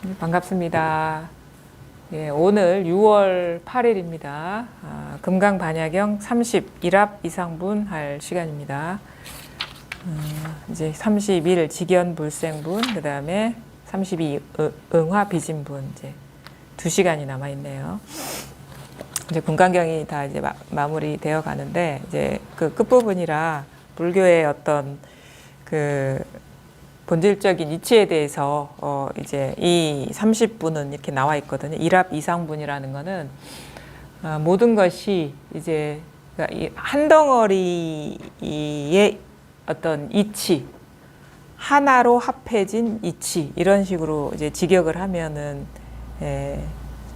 반갑습니다. 예, 오늘 6월 8일입니다. 금강반야경 31합 이상분 할 시간입니다. 이제 31 직연불생분, 그 다음에 32 응화 비진분, 이제 2시간이 남아있네요. 이제 금강경이 다 이제 마무리 되어 가는데, 이제 그 끝부분이라 불교의 어떤 그 본질적인 이치에 대해서 이제 이 30분은 이렇게 나와 있거든요. 1합 이상분이라는 거는 모든 것이 이제 한 덩어리의 어떤 이치, 하나로 합해진 이치, 이런 식으로 이제 직역을 하면은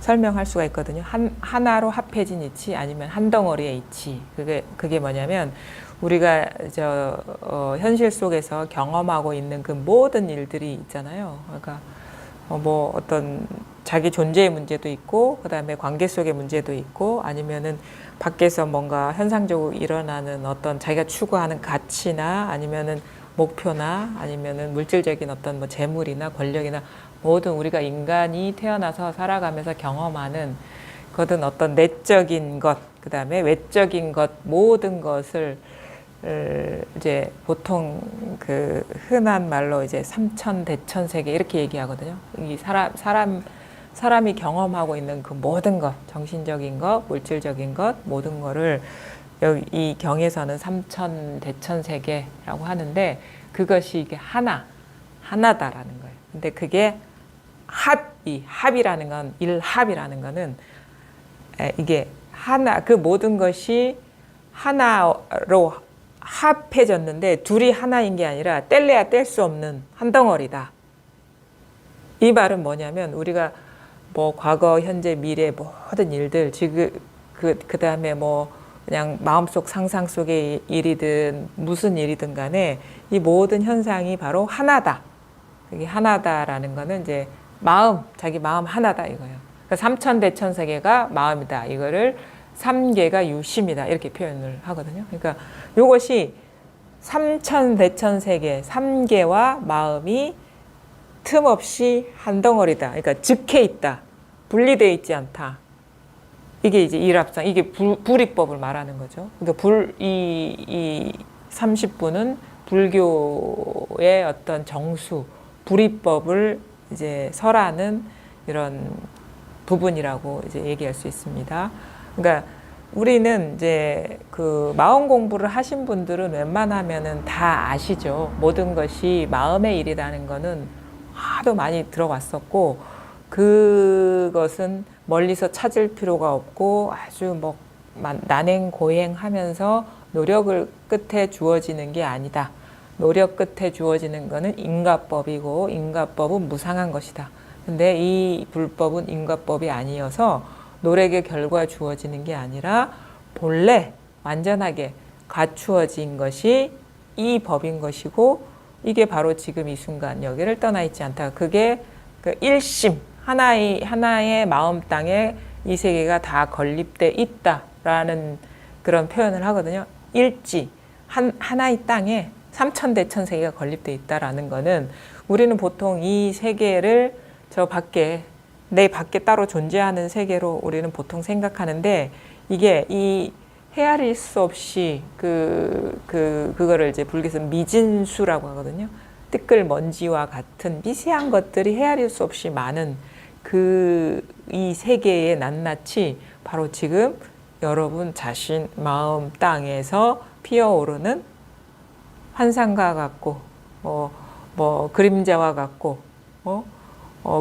설명할 수가 있거든요. 하나로 합해진 이치, 아니면 한 덩어리의 이치. 그게 뭐냐면 우리가 현실 속에서 경험하고 있는 그 모든 일들이 있잖아요. 그러니까 뭐 어떤 자기 존재의 문제도 있고, 그 다음에 관계 속의 문제도 있고, 아니면은 밖에서 뭔가 현상적으로 일어나는 어떤 자기가 추구하는 가치나 아니면은 목표나 아니면은 물질적인 어떤 뭐 재물이나 권력이나 모든 우리가 인간이 태어나서 살아가면서 경험하는 그것은 어떤 내적인 것, 그 다음에 외적인 것, 모든 것을 이제 보통 그 흔한 말로 이제 삼천대천세계 이렇게 얘기하거든요. 이 사람이 경험하고 있는 그 모든 것, 정신적인 것, 물질적인 것, 모든 거를 여기 이 경에서는 삼천대천세계라고 하는데, 그것이 이게 하나다라는 거예요. 근데 그게 합이라는 건, 일합이라는 거는 이게 하나, 그 모든 것이 하나로 합해졌는데 둘이 하나인 게 아니라 뗄래야 뗄 수 없는 한 덩어리다. 이 말은 뭐냐면 우리가 뭐 과거, 현재, 미래 모든 일들, 지금 그 다음에 뭐 그냥 마음속 상상 속의 일이든 무슨 일이든 간에 이 모든 현상이 바로 하나다. 그게 하나다라는 거는 이제 자기 마음 하나다 이거예요. 그러니까 삼천대천세계가 마음이다. 이거를 삼계가 유심이다. 이렇게 표현을 하거든요. 그러니까 이것이 삼천대천세계, 삼계와 마음이 틈없이 한 덩어리다. 그러니까 즉해 있다. 분리되어 있지 않다. 이게 이제 일합상, 이게 불이법을 말하는 거죠. 그러니까 이 30분은 불교의 어떤 정수, 불이법을 이제 설하는 이런 부분이라고 이제 얘기할 수 있습니다. 그러니까 우리는 이제 그 마음 공부를 하신 분들은 웬만하면은 다 아시죠. 모든 것이 마음의 일이라는 거는 하도 많이 들어왔었고, 그것은 멀리서 찾을 필요가 없고 아주 뭐 난행고행하면서 노력을 끝에 주어지는 게 아니다. 노력 끝에 주어지는 거는 인과법이고, 인과법은 무상한 것이다. 근데 이 불법은 인과법이 아니어서 노력의 결과 주어지는 게 아니라 본래 완전하게 갖추어진 것이 이 법인 것이고, 이게 바로 지금 이 순간 여기를 떠나 있지 않다. 그게 그 일심, 하나의 마음 땅에 이 세계가 다 건립돼 있다라는 그런 표현을 하거든요. 일지, 하나의 땅에 삼천대천세계가 건립돼 있다라는 거는, 우리는 보통 이 세계를 저 밖에, 내 밖에 따로 존재하는 세계로 우리는 보통 생각하는데, 이게 이 헤아릴 수 없이 그거를 이제 불교에서 미진수라고 하거든요. 뜨끌 먼지와 같은 미세한 것들이 헤아릴 수 없이 많은 이 세계의 낱낱이 바로 지금 여러분 자신 마음 땅에서 피어오르는 환상과 같고, 뭐 그림자와 같고,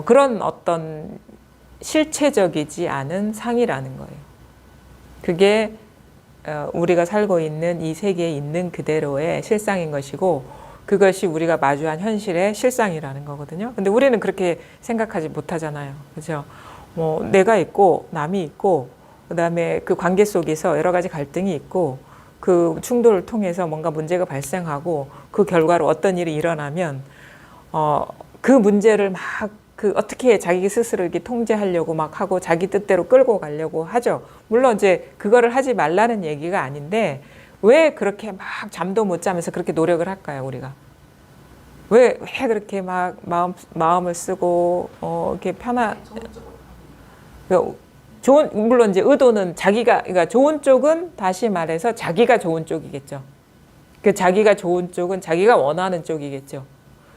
그런 어떤 실체적이지 않은 상이라는 거예요. 그게 우리가 살고 있는 이 세계에 있는 그대로의 실상인 것이고, 그것이 우리가 마주한 현실의 실상이라는 거거든요. 근데 우리는 그렇게 생각하지 못하잖아요. 그죠? 뭐 내가 있고 남이 있고, 그 다음에 그 관계 속에서 여러 가지 갈등이 있고, 그 충돌을 통해서 뭔가 문제가 발생하고, 그 결과로 어떤 일이 일어나면 그 문제를 막 어떻게 자기 스스로 이렇게 통제하려고 막 하고 자기 뜻대로 끌고 가려고 하죠. 물론 이제 그거를 하지 말라는 얘기가 아닌데, 왜 그렇게 막 잠도 못 자면서 그렇게 노력을 할까요, 우리가? 왜 그렇게 막 마음을 쓰고 이렇게 물론 이제 의도는 그러니까 좋은 쪽은 다시 말해서 자기가 좋은 쪽이겠죠. 그 자기가 좋은 쪽은 자기가 원하는 쪽이겠죠.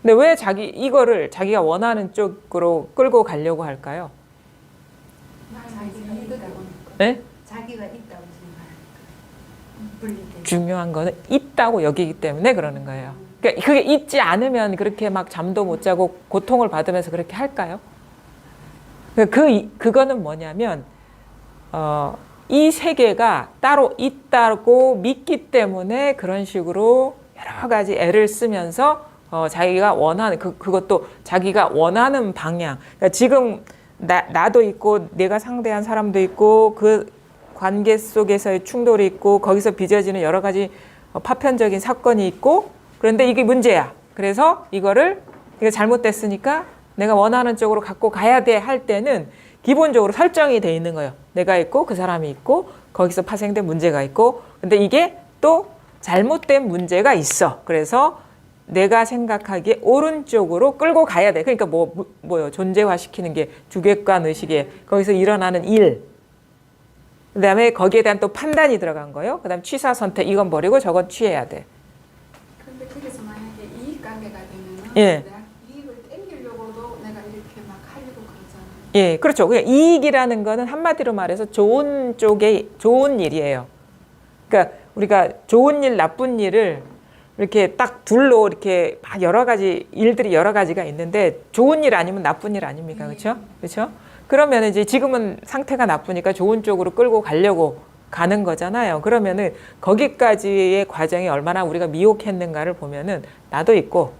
근데 왜 이거를 자기가 원하는 쪽으로 끌고 가려고 할까요? 네? 자기가 있다고 생각하니까. 중요한 거는 있다고 여기기 때문에 그러는 거예요. 그러니까 그게 있지 않으면 그렇게 막 잠도 못 자고 고통을 받으면서 그렇게 할까요? 그거는 뭐냐면 이 세계가 따로 있다고 믿기 때문에 그런 식으로 여러 가지 애를 쓰면서 자기가 원하는 그것도 자기가 원하는 방향. 그러니까 지금 나도 있고 내가 상대한 사람도 있고 그 관계 속에서의 충돌이 있고 거기서 빚어지는 여러 가지 파편적인 사건이 있고 그런데 이게 문제야. 그래서 이거 잘못됐으니까 내가 원하는 쪽으로 갖고 가야 돼 할 때는 기본적으로 설정이 돼 있는 거예요. 내가 있고 그 사람이 있고 거기서 파생된 문제가 있고 근데 이게 또 잘못된 문제가 있어. 그래서 내가 생각하기에 오른쪽으로 끌고 가야 돼. 그러니까 뭐요? 존재화시키는 게 주객관 의식에 거기서 일어나는 일. 그다음에 거기에 대한 또 판단이 들어간 거예요. 그다음 취사 선택 이건 버리고 저건 취해야 돼. 그런데 거기서 만약에 이익 관계가 되면은 예. 내가 이익을 땡기려고도 내가 이렇게 막 하려고 그러잖아요. 예, 그렇죠. 그냥 이익이라는 거는 한마디로 말해서 좋은 쪽에 좋은 일이에요. 그러니까 우리가 좋은 일, 나쁜 일을 이렇게 딱 둘로 이렇게 막 여러 가지 일들이 여러 가지가 있는데 좋은 일 아니면 나쁜 일 아닙니까? 그렇죠? 그렇죠? 그러면 이제 지금은 상태가 나쁘니까 좋은 쪽으로 끌고 가려고 가는 거잖아요. 그러면은 거기까지의 과정이 얼마나 우리가 미혹했는가를 보면은 나도 있고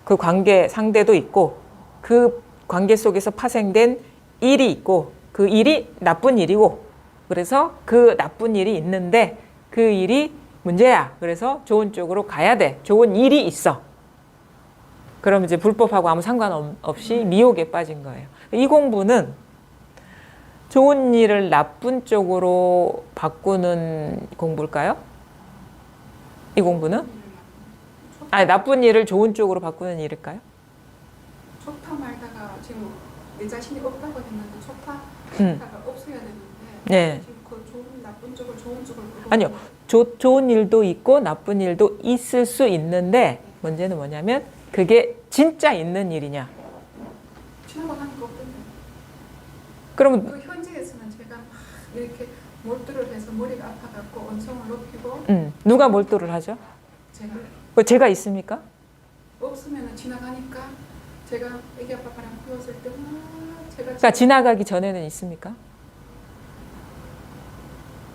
그 관계 상대도 있고 그 관계 속에서 파생된 일이 있고 그 일이 나쁜 일이고 그래서 그 나쁜 일이 있는데 그 일이 문제야. 그래서 좋은 쪽으로 가야 돼. 좋은 일이 있어. 그럼 이제 불법하고 아무 상관없이 미혹에 빠진 거예요. 이 공부는 좋은 일을 나쁜 쪽으로 바꾸는 공부일까요? 이 공부는? 아니, 나쁜 일을 좋은 쪽으로 바꾸는 일일까요? 좋다 말다가 지금 내 자신이 없다고 했는데 좋다가 없어야 되는데 네. 지금 그 좋은 나쁜 쪽을 좋은 쪽을 아니요. 좋은 일도 있고 나쁜 일도 있을 수 있는데 문제는 뭐냐면 그게 진짜 있는 일이냐. 지나가는 거 없던데. 그러면 그 현지에서는 제가 막 이렇게 몰두를 해서 머리가 아파갖고 언성을 높이고 누가 몰두를 하죠? 제가 있습니까? 없으면 지나가니까 제가 애기 아빠 바람 피웠을 때 제가 그러니까 지나가기 전에는 있습니까?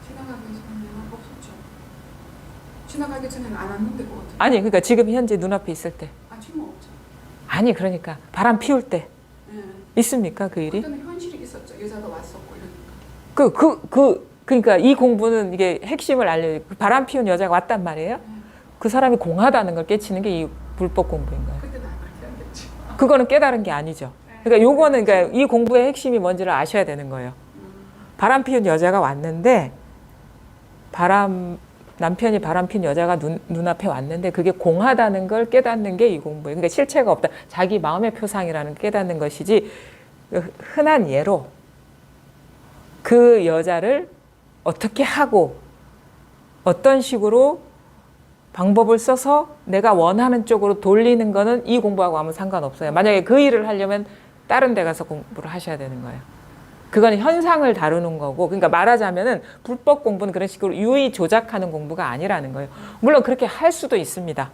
지나가기 전에는 없었죠. 지나가기 전에는 안 왔는데 뭐 어떻게? 아니, 그러니까 지금 현재 눈앞에 있을 때. 지금 없죠. 아니, 그러니까 바람 피울 때 네. 있습니까? 그 일이? 그때는 현실이 있었죠. 여자도 왔었고 이러니까. 그러니까 이 공부는 이게 핵심을 바람 피운 여자가 왔단 말이에요. 그 사람이 공하다는 걸 깨치는 게 이 불법 공부인 거예요. 그때는 안 그렇게 하겠죠. 그거는 깨달은 게 아니죠. 그러니까 요거는 그러니까 이 공부의 핵심이 뭔지를 아셔야 되는 거예요. 바람 피운 여자가 왔는데 남편이 바람 핀 여자가 눈앞에 왔는데 그게 공하다는 걸 깨닫는 게 이 공부예요. 그러니까 실체가 없다. 자기 마음의 표상이라는 걸 깨닫는 것이지 흔한 예로 그 여자를 어떻게 하고 어떤 식으로 방법을 써서 내가 원하는 쪽으로 돌리는 거는 이 공부하고 아무 상관없어요. 만약에 그 일을 하려면 다른 데 가서 공부를 하셔야 되는 거예요. 그건 현상을 다루는 거고, 그러니까 말하자면은 불법 공부는 그런 식으로 유의 조작하는 공부가 아니라는 거예요. 물론 그렇게 할 수도 있습니다.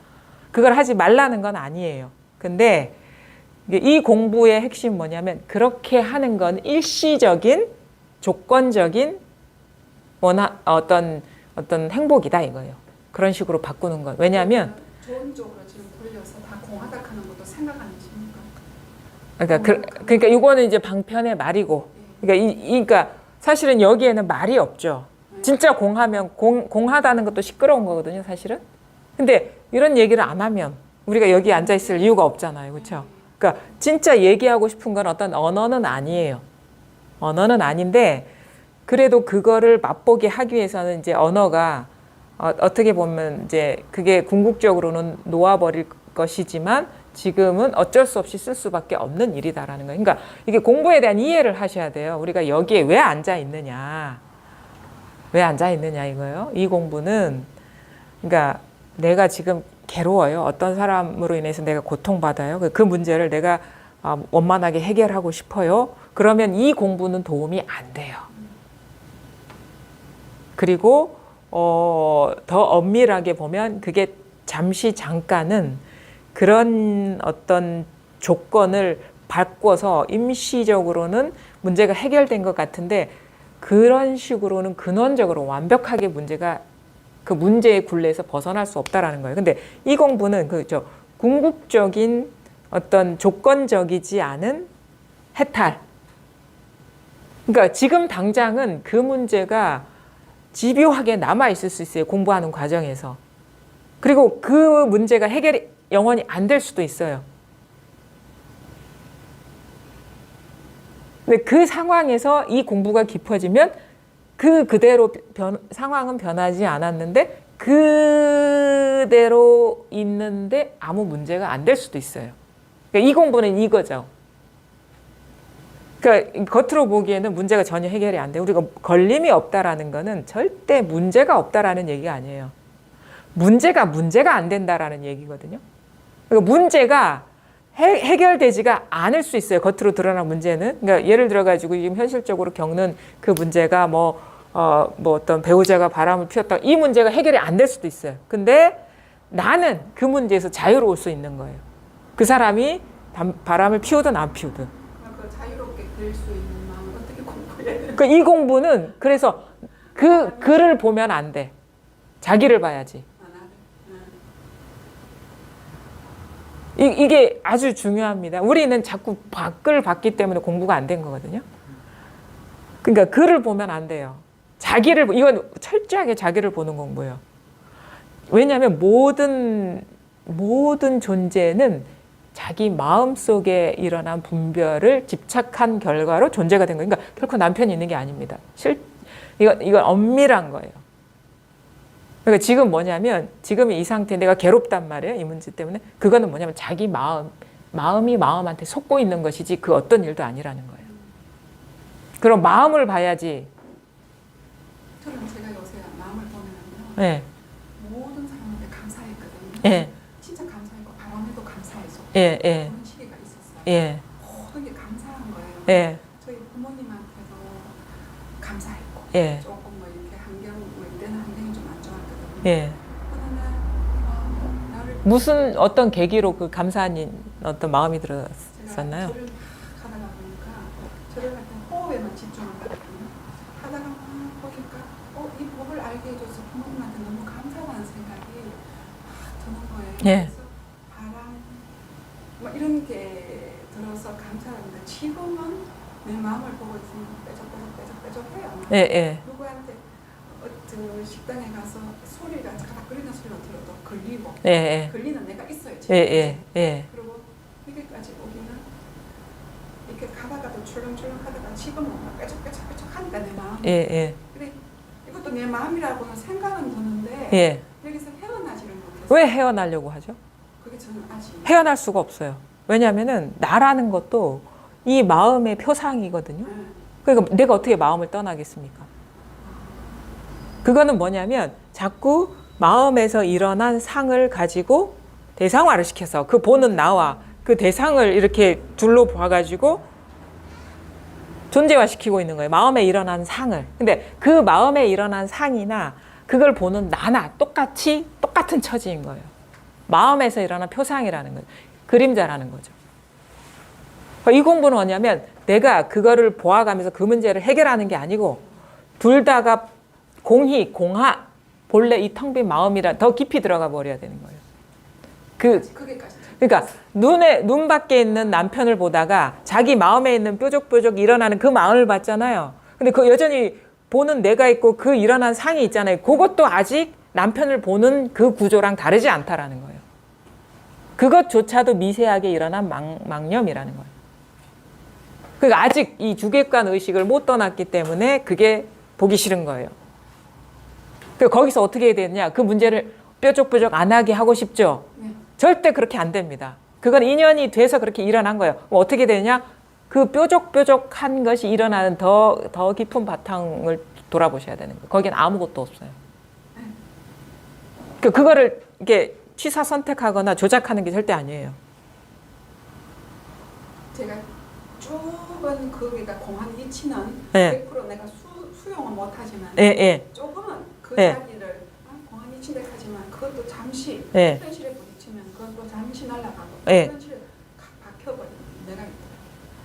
그걸 하지 말라는 건 아니에요. 근데 이 공부의 핵심 뭐냐면 그렇게 하는 건 일시적인 조건적인 어떤 행복이다 이거예요. 그런 식으로 바꾸는 건. 왜냐하면 좋은 쪽으로 지금 돌려서 다 공하다 하는 것도 생각 안 하십니까? 그러니까 이거는 이제 방편의 말이고, 그러니까 사실은 여기에는 말이 없죠. 진짜 공하면 공하다는 것도 시끄러운 거거든요, 사실은. 근데 이런 얘기를 안 하면 우리가 여기 앉아 있을 이유가 없잖아요, 그렇죠? 그러니까 진짜 얘기하고 싶은 건 어떤 언어는 아니에요. 언어는 아닌데 그래도 그거를 맛보게 하기 위해서는 이제 언어가 어떻게 보면 이제 그게 궁극적으로는 놓아버릴 것이지만 지금은 어쩔 수 없이 쓸 수밖에 없는 일이다라는 거예요. 그러니까 이게 공부에 대한 이해를 하셔야 돼요. 우리가 여기에 왜 앉아 있느냐. 왜 앉아 있느냐 이거예요. 이 공부는 그러니까 내가 지금 괴로워요. 어떤 사람으로 인해서 내가 고통받아요. 그 문제를 내가 원만하게 해결하고 싶어요. 그러면 이 공부는 도움이 안 돼요. 그리고 더 엄밀하게 보면 그게 잠시 잠깐은 그런 어떤 조건을 바꿔서 임시적으로는 문제가 해결된 것 같은데 그런 식으로는 근원적으로 완벽하게 문제가 그 문제의 굴레에서 벗어날 수 없다라는 거예요. 근데 이 공부는 그죠 궁극적인 어떤 조건적이지 않은 해탈. 그러니까 지금 당장은 그 문제가 집요하게 남아 있을 수 있어요. 공부하는 과정에서. 그리고 그 문제가 해결이 영원히 안 될 수도 있어요. 근데 그 상황에서 이 공부가 깊어지면 그대로 상황은 변하지 않았는데 그대로 있는데 아무 문제가 안 될 수도 있어요. 그러니까 이 공부는 이거죠. 그러니까 겉으로 보기에는 문제가 전혀 해결이 안 돼. 우리가 걸림이 없다라는 거는 절대 문제가 없다라는 얘기가 아니에요. 문제가 안 된다라는 얘기거든요. 그러니까 문제가 해결되지가 않을 수 있어요. 겉으로 드러난 문제는. 그러니까 예를 들어가지고 지금 현실적으로 겪는 그 문제가 뭐 어떤 배우자가 바람을 피웠다. 이 문제가 해결이 안 될 수도 있어요. 근데 나는 그 문제에서 자유로울 수 있는 거예요. 그 사람이 바람을 피우든 안 피우든. 그 자유롭게 될 수 있는 마음을 어떻게 공부해야 되나? 그러니까 이 공부는 그래서 그 글을 보면 안 돼. 자기를 봐야지. 이게 아주 중요합니다. 우리는 자꾸 밖을 봤기 때문에 공부가 안 된 거거든요. 그러니까 글을 보면 안 돼요. 이건 철저하게 자기를 보는 공부예요. 왜냐하면 모든 존재는 자기 마음속에 일어난 분별을 집착한 결과로 존재가 된 거예요. 그러니까 결코 남편이 있는 게 아닙니다. 이건 엄밀한 거예요. 그러니까 지금 뭐냐면 지금 이 상태 내가 괴롭단 말이에요. 이 문제 때문에. 그거는 뭐냐면 자기 마음이 마음한테 속고 있는 것이지 그 어떤 일도 아니라는 거예요. 그럼 마음을 봐야지. 저는 제가 요새 마음을 보면요. 네. 모든 사람한테 감사했거든요. 예. 진짜 감사했고 바람에도 감사해서 예, 예. 그런 시기가 있었어요. 예. 모든 게 감사한 거예요. 예. 저희 부모님한테도 감사했고 예. 조금 뭐 이렇게 이때는 환경이 좀 안 좋았거든요. 예. 어느 날 나를 무슨 어떤 계기로 그 감사한 어떤 마음이 제가 들었었나요? 절을 하다가 보니까 절을 할 때 호흡에만 집중을 하거든요. 하다가 보니까 이 법을 알게 해줘서 부모님한테 너무 감사하다는 생각이 드는 거예요. 예. 그래서 바람 뭐 이런 게 들어서 감사합니다. 지금은 내 마음을 보고 있으면 빼적빼적해요. 예, 예. 누구한테 식당에 가서 소리가 가닥 거리는 소리가 들어도 걸리고 예, 예. 걸리는 내가 있어요. 예, 지금. 예, 예. 그리고 여기까지 오기는 이렇게 가다가도 출렁출렁 하다가 지금은 막 빼적빼적 하니까 내 마음. 예, 예. 근데 이것도 내 마음이라고는 생각은 드는데 예. 여기서 헤어나지를 못해서 왜 헤어나려고 하죠? 그게 저는 아직 헤어날 수가 없어요. 왜냐하면은 나라는 것도 이 마음의 표상이거든요. 그러니까 내가 어떻게 마음을 떠나겠습니까? 그거는 뭐냐면 자꾸 마음에서 일어난 상을 가지고 대상화를 시켜서 그 보는 나와 그 대상을 이렇게 둘로 봐가지고 존재화시키고 있는 거예요. 마음에 일어난 상을. 근데 그 마음에 일어난 상이나 그걸 보는 나나 똑같은 처지인 거예요. 마음에서 일어난 표상이라는 거죠. 그림자라는 거죠. 이 공부는 뭐냐면 내가 그거를 보아가면서 그 문제를 해결하는 게 아니고 둘 다가 공하 본래 이 텅 빈 마음이라 더 깊이 들어가 버려야 되는 거예요. 그러니까 눈 밖에 있는 남편을 보다가 자기 마음에 있는 뾰족뾰족 일어나는 그 마음을 봤잖아요. 근데 그 여전히 보는 내가 있고 그 일어난 상이 있잖아요. 그것도 아직 남편을 보는 그 구조랑 다르지 않다라는 거예요. 그것조차도 미세하게 일어난 망념이라는 거예요. 그러니까 아직 이 주객관 의식을 못 떠났기 때문에 그게 보기 싫은 거예요. 그러니까 거기서 어떻게 해야 되느냐? 그 문제를 뾰족뾰족 안 하게 하고 싶죠? 네. 절대 그렇게 안 됩니다. 그건 인연이 돼서 그렇게 일어난 거예요. 뭐 어떻게 되냐? 그 뾰족뾰족한 것이 일어나는 더 깊은 바탕을 돌아보셔야 되는 거예요. 거긴 아무것도 없어요. 그거를 이렇게 취사 선택하거나 조작하는 게 절대 아니에요. 제가 조금 거기가 공한 위치는 예. 100% 내가 수용은 못하지만 예. 조금은 그 예. 자리를 공한 위치를 하지만 그것도 잠시 예. 현실에 부딪히면 그것도 잠시 날아가고 예. 현실에 박혀버리는 내가 있더라고요.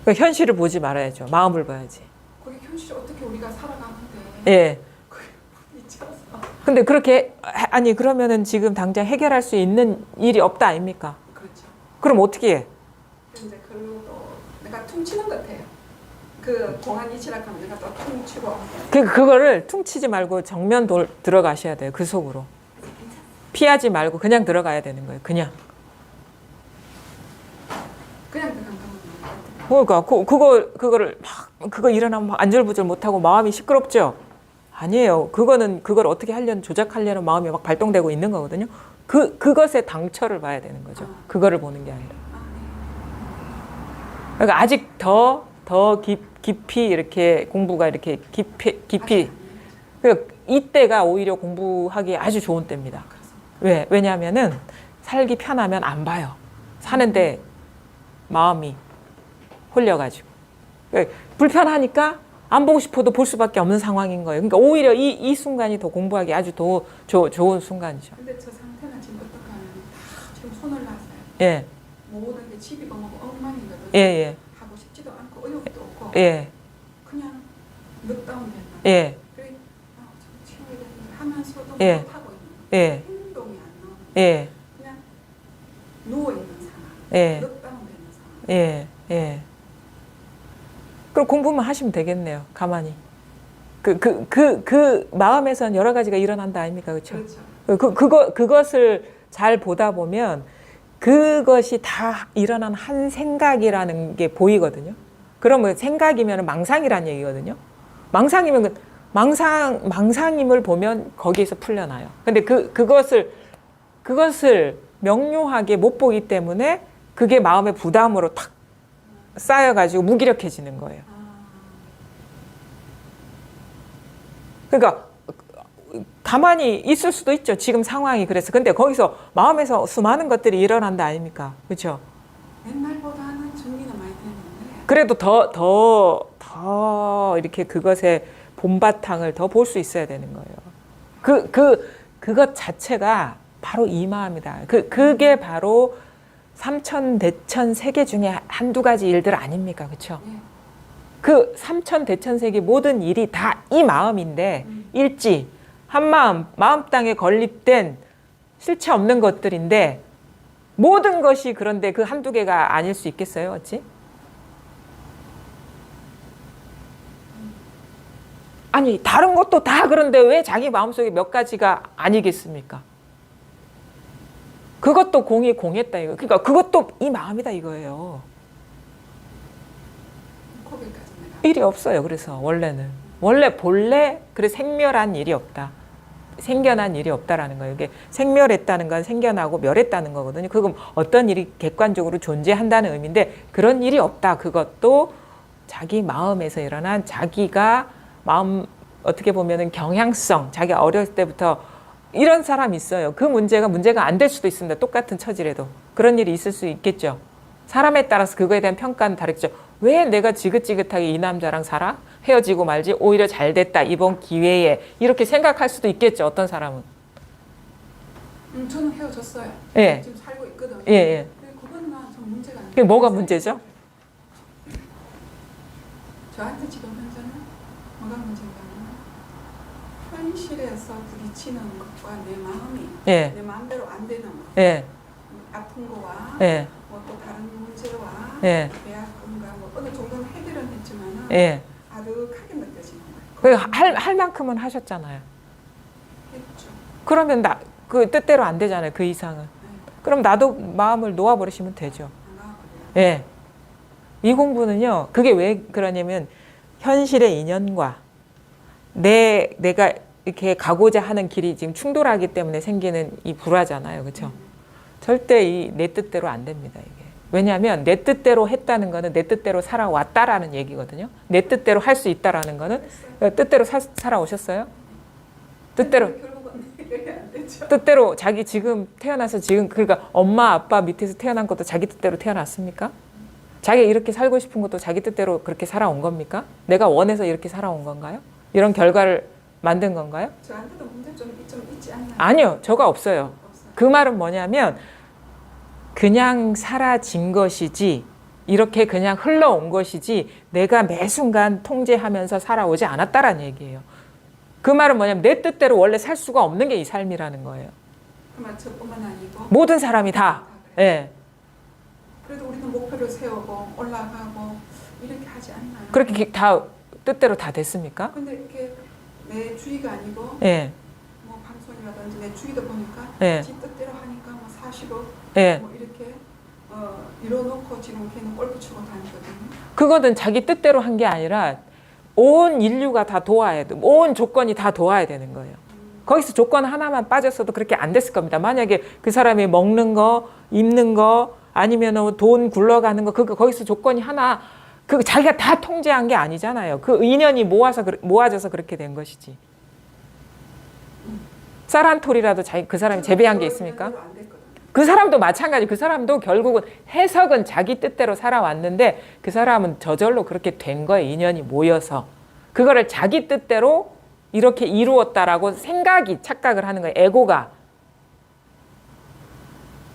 그러니까 현실을 보지 말아야죠. 마음을 봐야지. 그게 현실이 어떻게 우리가 살아가는데 예. 그게 미쳐서 근데 그렇게 아니 그러면은 지금 당장 해결할 수 있는 일이 없다 아닙니까? 그렇죠. 그럼 어떻게 해? 이제 그것도 내가 퉁치는 것 같아요. 그 공한 위치라 하면 내가 또 퉁치고 그거를 퉁치지 말고 정면 들어가셔야 돼요. 그 속으로. 피하지 말고 그냥 들어가야 되는 거예요. 그냥. 그냥 들어간 거면 그러니까 그거를 막 그거 일어나면 막 안절부절 못하고 마음이 시끄럽죠. 아니에요. 그걸 어떻게 하려는 조작하려는 마음이 막 발동되고 있는 거거든요. 그것의 당처를 봐야 되는 거죠. 그거를 보는 게 아니라. 그러니까 아직 더 깊이 이렇게 공부가 이렇게 깊이 그러니까 이때가 오히려 공부하기 아주 좋은 때입니다. 왜냐하면은 살기 편하면 안 봐요. 사는데 마음이 홀려가지고 그러니까 불편하니까 안 보고 싶어도 볼 수밖에 없는 상황인 거예요. 그러니까 오히려 이 순간이 더 공부하기 아주 더 좋은 순간이죠. 근데 저 상태는 지금 어떡하면 다 지금 손을 놨어요. 예, 모든 게 집이 너무 엉망이거든요. 예. 하고 싶지도 않고 의욕도 없고 예, 그냥 넉다운 된다. 예, 그래 좀 치워야 되는데 하면서도 예. 못하고 있는 거예요. 예, 행동이 안 나오는 예, 그냥 누워있는 상황, 예, 넉다운 되는 상황. 예. 그럼 공부만 하시면 되겠네요. 가만히. 그 마음에선 여러 가지가 일어난다 아닙니까? 그렇죠? 그것을 잘 보다 보면 그것이 다 일어난 한 생각이라는 게 보이거든요. 그러면 생각이면 망상이라는 얘기거든요. 망상이면 망상임을 보면 거기에서 풀려나요. 근데 그것을 명료하게 못 보기 때문에 그게 마음의 부담으로 탁 쌓여가지고 무기력해지는 거예요. 그러니까 가만히 있을 수도 있죠. 지금 상황이 그래서. 근데 거기서 마음에서 수많은 것들이 일어난다 아닙니까? 그렇죠? 옛날보다는 정리는 많이 됐는데 그래도 더 이렇게 그것의 본바탕을 더 볼 수 있어야 되는 거예요. 그것 자체가 바로 이 마음이다. 그게 바로 삼천대천세계 중에 한두 가지 일들 아닙니까? 그렇죠? 그 삼천대천세계 모든 일이 다 이 마음인데 일지 한 마음 땅에 건립된 실체 없는 것들인데 모든 것이 그런데 그 한두 개가 아닐 수 있겠어요? 어찌? 아니 다른 것도 다 그런데 왜 자기 마음속에 몇 가지가 아니겠습니까? 그것도 공이 공했다 이거. 그러니까 그것도 이 마음이다 이거예요. 거기까지 내가 일이 없어요. 그래서 원래 본래 그래 생멸한 일이 없다. 생겨난 일이 없다라는 거예요. 이게 생멸했다는 건 생겨나고 멸했다는 거거든요. 그건 어떤 일이 객관적으로 존재한다는 의미인데 그런 일이 없다. 그것도 자기 마음에서 일어난 자기가 마음 어떻게 보면은 경향성, 자기 어렸을 때부터 이런 사람 있어요. 그 문제가 안 될 수도 있습니다. 똑같은 처지라도. 그런 일이 있을 수 있겠죠. 사람에 따라서 그거에 대한 평가는 다르겠죠. 왜 내가 지긋지긋하게 이 남자랑 살아? 헤어지고 말지 오히려 잘 됐다. 이번 기회에. 이렇게 생각할 수도 있겠죠. 어떤 사람은. 저는 헤어졌어요. 예. 지금 살고 있거든요. 예. 근데 그건 좀 문제가 아니에요. 그게 뭐가 문제죠? 저한테 지금 현재는 뭐가 문제인가는 현실에서 부딪히는 것과 내 마음이 예. 내 마음대로 안 되는 것, 예. 아픈 거와 예. 뭐 또 다른 문제와 예. 계약금과 뭐 어느 정도는 해결은 했지만은 예. 아득하게 느껴지는 거예요. 할 만큼은 하셨잖아요. 했죠. 그러면 그 뜻대로 안 되잖아요. 그 이상은. 그럼 나도 마음을 놓아버리시면 되죠. 안 나와버려요. 예. 이 공부는요, 그게 왜 그러냐면, 현실의 인연과 내가 이렇게 가고자 하는 길이 지금 충돌하기 때문에 생기는 이 불화잖아요. 그렇죠? 절대 내 뜻대로 안 됩니다, 이게. 왜냐하면 내 뜻대로 했다는 거는 내 뜻대로 살아왔다라는 얘기거든요. 내 뜻대로 할 수 있다라는 거는 뜻대로 살아오셨어요? 뜻대로. 결국은 해결이 안 되죠. 뜻대로 자기 지금 태어나서 지금 그러니까 엄마 아빠 밑에서 태어난 것도 자기 뜻대로 태어났습니까? 자기가 이렇게 살고 싶은 것도 자기 뜻대로 그렇게 살아온 겁니까? 내가 원해서 이렇게 살아온 건가요? 이런 결과를 만든 건가요? 저한테도 문제 좀 있지 않나요? 아니요, 저가 없어요. 없어요. 그 말은 뭐냐면 그냥 사라진 것이지 이렇게 그냥 흘러온 것이지 내가 매 순간 통제하면서 살아오지 않았다라는 얘기예요. 그 말은 뭐냐면 내 뜻대로 원래 살 수가 없는 게 이 삶이라는 거예요. 그만 저뿐만 아니고 모든 사람이 다. 예. 그래도 우리는 목표를 세우고 올라가고 이렇게 하지 않나요? 그렇게 다 뜻대로 다 됐습니까? 근데 이렇게 내 주의가 아니고 예. 뭐 방송이라든지 내 주의도 보니까 예. 지 뜻대로 하니까 뭐 40억 예. 뭐 이렇게 이뤄놓고 지금 걔는 골프 치고 다니거든요. 그거는 자기 뜻대로 한 게 아니라 온 인류가 다 도와야 돼. 온 조건이 다 도와야 되는 거예요. 거기서 조건 하나만 빠졌어도 그렇게 안 됐을 겁니다. 만약에 그 사람이 먹는 거, 입는 거, 아니면 돈 굴러가는 거, 거기서 조건이 하나, 그 자기가 다 통제한 게 아니잖아요. 그 인연이 모아져서 그렇게 된 것이지. 쌀 한 톨이라도 그 사람이 재배한 게 있습니까? 안 됐거든요. 그 사람도 마찬가지. 그 사람도 결국은 해석은 자기 뜻대로 살아왔는데 그 사람은 저절로 그렇게 된 거예요. 인연이 모여서. 그거를 자기 뜻대로 이렇게 이루었다라고 착각을 하는 거예요. 에고가.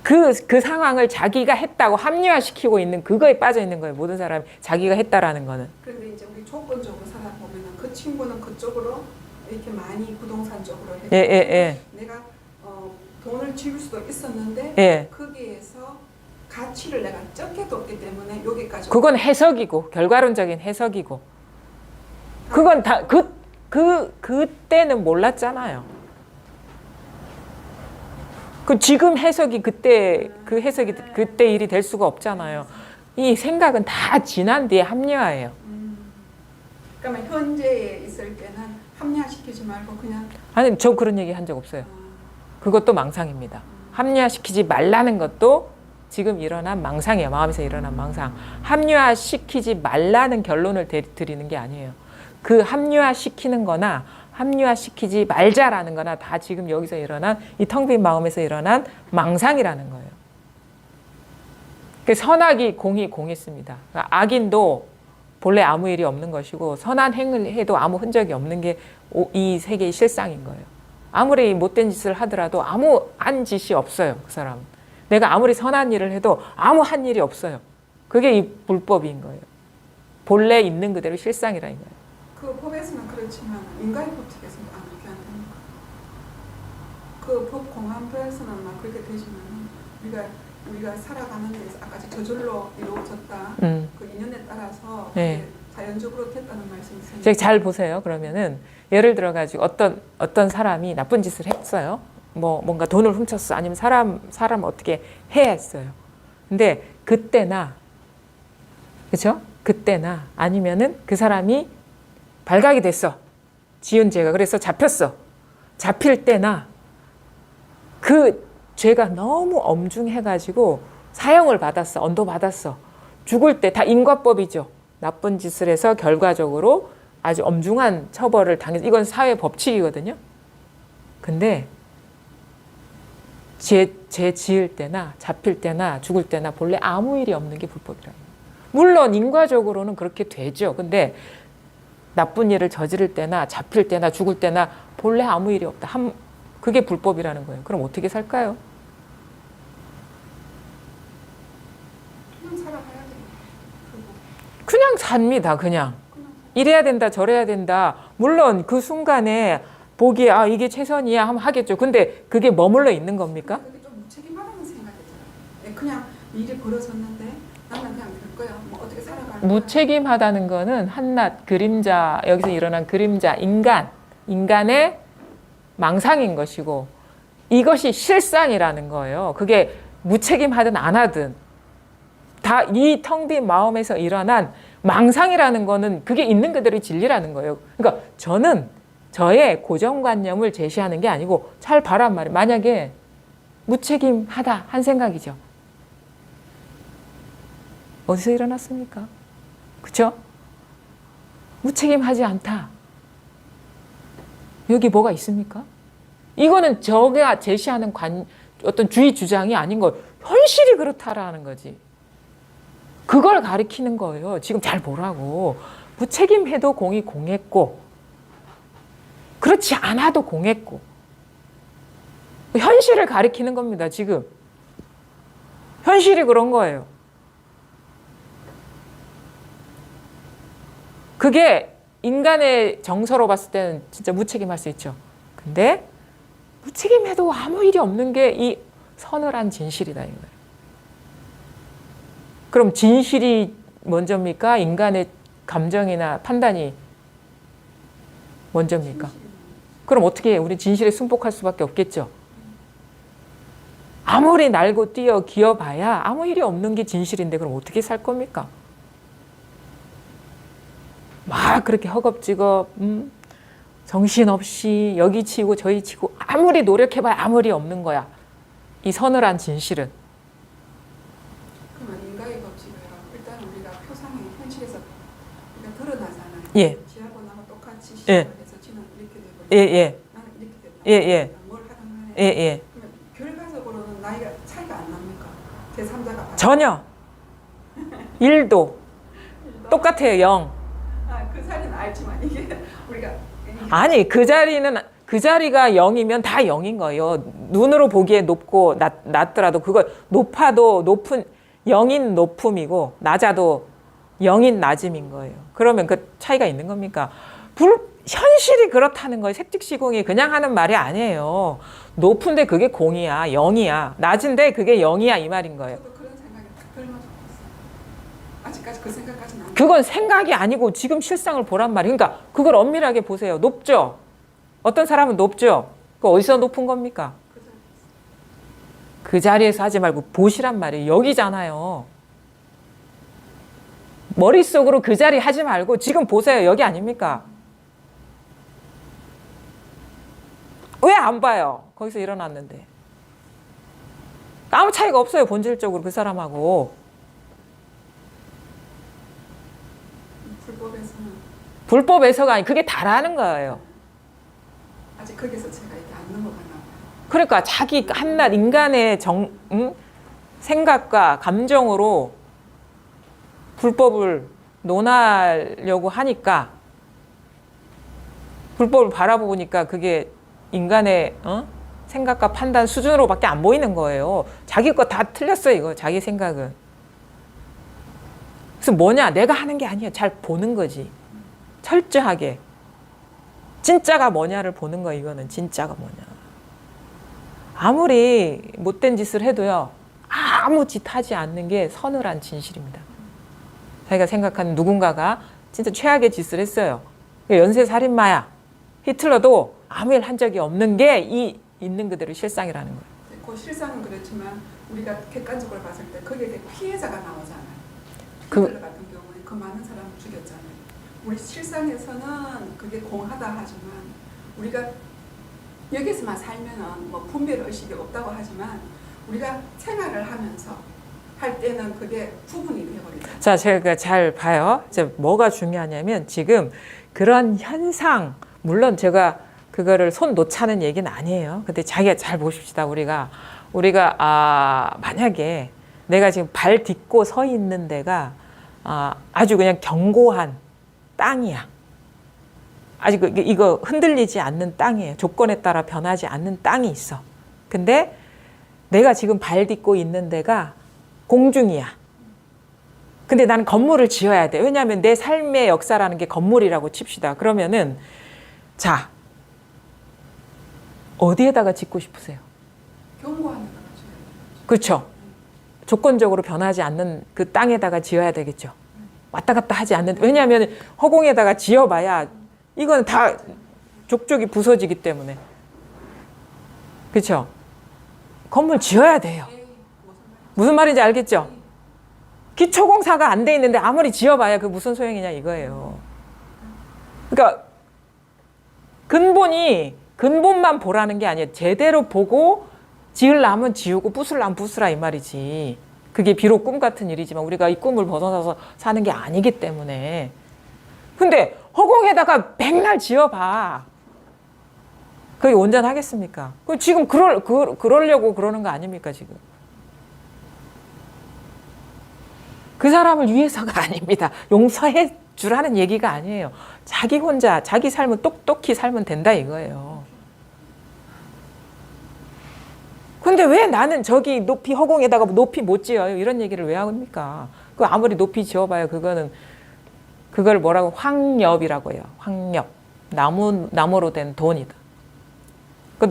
그 상황을 자기가 했다고 합리화시키고 있는 그거에 빠져 있는 거예요. 모든 사람이 자기가 했다라는 거는. 그런데 이제 우리 조건적으로 살아보면 그 친구는 그쪽으로 이렇게 많이 부동산 쪽으로 했고 예. 내가 돈을 지을 수도 있었는데 예. 거기에서 가치를 내가 적게 뒀기 때문에 여기까지 그건 해석이고 결과론적인 해석이고 그건 다 그때는 몰랐잖아요. 그 지금 해석이 그때 그 해석이 그때 일이 될 수가 없잖아요. 이 생각은 다 지난 뒤에 합리화예요. 그러면 현재에 있을 때는 합리화시키지 말고 그냥 아니 저 그런 얘기 한 적 없어요. 그것도 망상입니다. 합리화시키지 말라는 것도 지금 일어난 망상이에요. 마음에서 일어난 망상. 합리화시키지 말라는 결론을 드리는 게 아니에요. 그 합리화시키는 거나 합리화시키지 말자라는 거나 다 지금 여기서 일어난 이 텅 빈 마음에서 일어난 망상이라는 거예요. 그 선악이 공했습니다. 그러니까 악인도 본래 아무 일이 없는 것이고 선한 행을 해도 아무 흔적이 없는 게 이 세계의 실상인 거예요. 아무리 못된 짓을 하더라도 아무 한 짓이 없어요. 그 사람은. 내가 아무리 선한 일을 해도 아무 한 일이 없어요. 그게 이 불법인 거예요. 본래 있는 그대로 실상이라는 거예요. 그 법에서는 그렇지만 인간의 법칙에서는 그렇게 안 됩니까? 그 법 공안표에서는 막 그렇게 되지만 우리가 살아가는 데서 아까 저절로 이루어졌다. 그 인연에 따라서 네. 자연적으로 됐다는 말씀이세요. 제가 잘 보세요. 그러면은 예를 들어 가지고 어떤 사람이 나쁜 짓을 했어요. 뭔가 돈을 훔쳤어. 아니면 사람 어떻게 해야 했어요. 근데 그때나 그렇죠? 그때나 아니면은 그 사람이 발각이 됐어. 지은 죄가. 그래서 잡혔어. 잡힐 때나 그 죄가 너무 엄중해가지고 사형을 받았어. 언도 받았어. 죽을 때 다 인과법이죠. 나쁜 짓을 해서 결과적으로 아주 엄중한 처벌을 당해서 이건 사회 법칙이거든요. 근데 죄 지을 때나 잡힐 때나 죽을 때나 본래 아무 일이 없는 게 불법이라는 거예요. 물론 인과적으로는 그렇게 되죠. 근데 나쁜 일을 저지를 때나 잡힐 때나 죽을 때나 본래 아무 일이 없다. 그게 불법이라는 거예요. 그럼 어떻게 살까요? 그냥 살아가야 돼요. 그냥 삽니다. 그냥. 이래야 된다 저래야 된다. 물론 그 순간에 보기에 이게 최선이야 하면 하겠죠. 근데 그게 머물러 있는 겁니까? 그게 좀 무책임하다는 생각이 들어요. 그냥 일이 벌어졌는데 나는 그냥 될 거야. 뭐 어떻게 살아갈 거야. 무책임하다는 거는 한낱 그림자, 여기서 일어난 그림자, 인간의 망상인 것이고 이것이 실상이라는 거예요. 그게 무책임하든 안 하든 다 이 텅 빈 마음에서 일어난 망상이라는 거는 그게 있는 그대로의 진리라는 거예요. 그러니까 저는 저의 고정관념을 제시하는 게 아니고 잘 봐란 말이에요. 만약에 무책임하다 한 생각이죠. 어디서 일어났습니까? 그쵸? 무책임하지 않다. 여기 뭐가 있습니까? 이거는 저가 제시하는 어떤 주의 주장이 아닌 거, 현실이 그렇다라는 거지. 그걸 가리키는 거예요. 지금 잘 보라고. 무책임해도 공이 공했고, 그렇지 않아도 공했고. 현실을 가리키는 겁니다, 지금. 현실이 그런 거예요. 그게 인간의 정서로 봤을 때는 진짜 무책임할 수 있죠. 근데 무책임해도 아무 일이 없는 게 이 서늘한 진실이다, 이거예요. 그럼 진실이 먼저입니까? 인간의 감정이나 판단이 먼저입니까? 그럼 어떻게 해요? 우리 진실에 순복할 수밖에 없겠죠. 아무리 날고 뛰어 기어봐야 아무 일이 없는 게 진실인데 그럼 어떻게 살 겁니까? 막 그렇게 허겁지겁 정신없이 여기 치고 저기 치고 아무리 노력해봐야 아무 일이 없는 거야. 이 서늘한 진실은. 그러면 인과의 법칙을 일단 우리가 표상의 현실에서 우리가 드러나잖아요. 예. 지하고 나하고 똑같이 예. 시작해서 지는 이렇게 되고 예. 나는 이렇게 됐다. 예. 뭘 하든 간에 예. 그러면 결과적으로는 나이가 차이가 안 납니까? 제3자가 전혀. 1도. 똑같아요, 0. 그 자리는 알지만 이게 우리가 아니, 그 자리가 0이면 다 0인 거예요. 눈으로 보기에 높고 낮더라도 그거 높아도 높은 0인 높음이고 낮아도 0인 낮음인 거예요. 그러면 그 차이가 있는 겁니까? 현실이 그렇다는 거예요. 색즉시공이 그냥 하는 말이 아니에요. 높은데 그게 공이야, 0이야. 낮은데 그게 0이야 이 말인 거예요. 저도 그런 생각이 별로 없어요. 아직까지 그 생각까지는 안 그건 생각이 아니고 지금 실상을 보란 말이에요. 그러니까 그걸 엄밀하게 보세요. 높죠? 어떤 사람은 높죠? 그 어디서 높은 겁니까? 그 자리에서 하지 말고 보시란 말이에요. 여기잖아요. 머릿속으로 그 자리 하지 말고 지금 보세요. 여기 아닙니까? 왜 안 봐요? 거기서 일어났는데. 아무 차이가 없어요. 본질적으로 그 사람하고. 불법에서가 아니 그게 다라는 거예요. 아직 거기서 제가 이렇게 안 넘어가나 봐요. 그러니까 자기 한낱 인간의 생각과 감정으로 불법을 논하려고 하니까 불법을 바라보니까 그게 인간의 생각과 판단 수준으로밖에 안 보이는 거예요. 자기 거 다 틀렸어요. 이거 자기 생각은. 그래서 뭐냐? 내가 하는 게 아니야. 잘 보는 거지. 철저하게. 진짜가 뭐냐를 보는 거 이거는 진짜가 뭐냐. 아무리 못된 짓을 해도요. 아무 짓 하지 않는 게 서늘한 진실입니다. 자기가 생각하는 누군가가 진짜 최악의 짓을 했어요. 연쇄살인마야. 히틀러도 아무 일 한 적이 없는 게 이 있는 그대로 실상이라는 거예요. 그 실상은 그렇지만 우리가 객관적으로 봤을 때 거기에 대해 피해자가 나오잖아요. 히틀러 같은 경우에 그 많은 사람을 죽였잖아요. 우리 실상에서는 그게 공하다 하지만 우리가 여기서만 살면은 뭐 분별 의식이 없다고 하지만 우리가 생활을 하면서 할 때는 그게 구분이 되어버리죠. 자, 제가 잘 봐요. 이제 뭐가 중요하냐면 지금 그런 현상, 물론 제가 그거를 손 놓자는 얘기는 아니에요. 근데 자기가 잘 보십시다. 우리가 만약에 내가 지금 발 딛고 서 있는 데가 아주 그냥 견고한 땅이야. 아직 이거 흔들리지 않는 땅이에요. 조건에 따라 변하지 않는 땅이 있어. 근데 내가 지금 발 딛고 있는 데가 공중이야. 근데 나는 건물을 지어야 돼. 왜냐하면 내 삶의 역사라는 게 건물이라고 칩시다. 그러면은 자, 어디에다가 짓고 싶으세요? 견고한 데다가 지어야 되죠. 그렇죠. 조건적으로 변하지 않는 그 땅에다가 지어야 되겠죠. 왔다 갔다 하지 않는. 왜냐하면 허공에다가 지어봐야 이건 다 족족이 부서지기 때문에. 그렇죠. 건물 지어야 돼요. 무슨 말인지 알겠죠? 기초공사가 안 돼 있는데 아무리 지어봐야 그 무슨 소용이냐 이거예요. 그러니까 근본만 보라는 게 아니에요. 제대로 보고 지으려면 지우고 부술려면 부수라 이 말이지. 그게 비록 꿈 같은 일이지만 우리가 이 꿈을 벗어나서 사는 게 아니기 때문에. 근데 허공에다가 백날 지어봐. 그게 온전하겠습니까? 지금 그러려고 그러는 거 아닙니까, 지금? 그 사람을 위해서가 아닙니다. 용서해 주라는 얘기가 아니에요. 자기 혼자, 자기 삶을 똑똑히 살면 된다 이거예요. 근데 왜 나는 저기 높이 허공에다가 높이 못 지어요? 이런 얘기를 왜 합니까? 그 아무리 높이 지어봐요. 그걸 뭐라고 황엽이라고 해요. 황엽. 나무로 된 돈이다. 그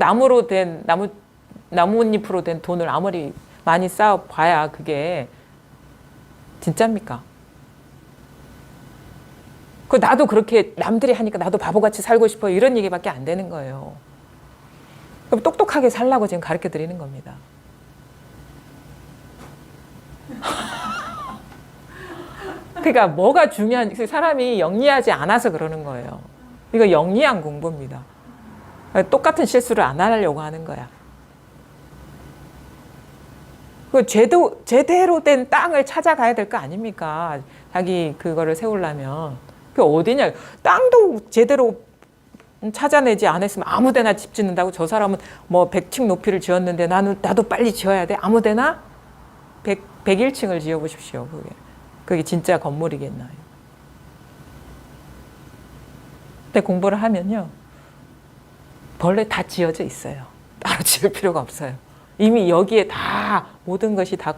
나뭇잎으로 된 돈을 아무리 많이 쌓아봐야 그게 진짜입니까? 나도 그렇게 남들이 하니까 나도 바보같이 살고 싶어요. 이런 얘기밖에 안 되는 거예요. 그럼 똑똑하게 살라고 지금 가르쳐 드리는 겁니다. 그러니까 뭐가 중요한, 사람이 영리하지 않아서 그러는 거예요. 이거 영리한 공부입니다. 똑같은 실수를 안 하려고 하는 거야. 제대로 된 땅을 찾아가야 될 거 아닙니까? 자기 그거를 세우려면. 그 어디냐? 땅도 제대로 찾아내지 않았으면 아무데나 집 짓는다고. 저 사람은 뭐 100층 높이를 지었는데 나도 빨리 지어야 돼. 아무데나 101층을 지어보십시오. 그게 진짜 건물이겠나요? 근데 공부를 하면요, 벌레 다 지어져 있어요. 따로 지을 필요가 없어요. 이미 여기에 다 모든 것이 다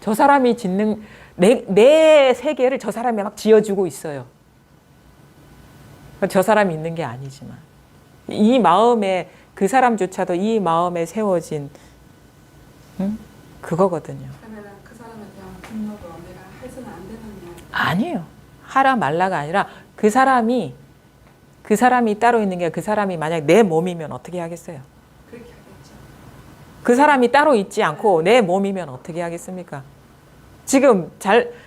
저 사람이 짓는 내 세계를 저 사람이 막 지어주고 있어요. 저 사람이 있는 게 아니지만 이 마음에, 그 사람조차도 이 마음에 세워진 그거거든요. 그러면 그 사람에 대한 분노도 내가 해서는 안 되는 이야기. 아니에요. 하라 말라가 아니라 그 사람이 따로 있는 게, 그 사람이 만약 내 몸이면 어떻게 하겠어요? 그렇게 하겠죠. 그 사람이 따로 있지 않고 내 몸이면 어떻게 하겠습니까? 지금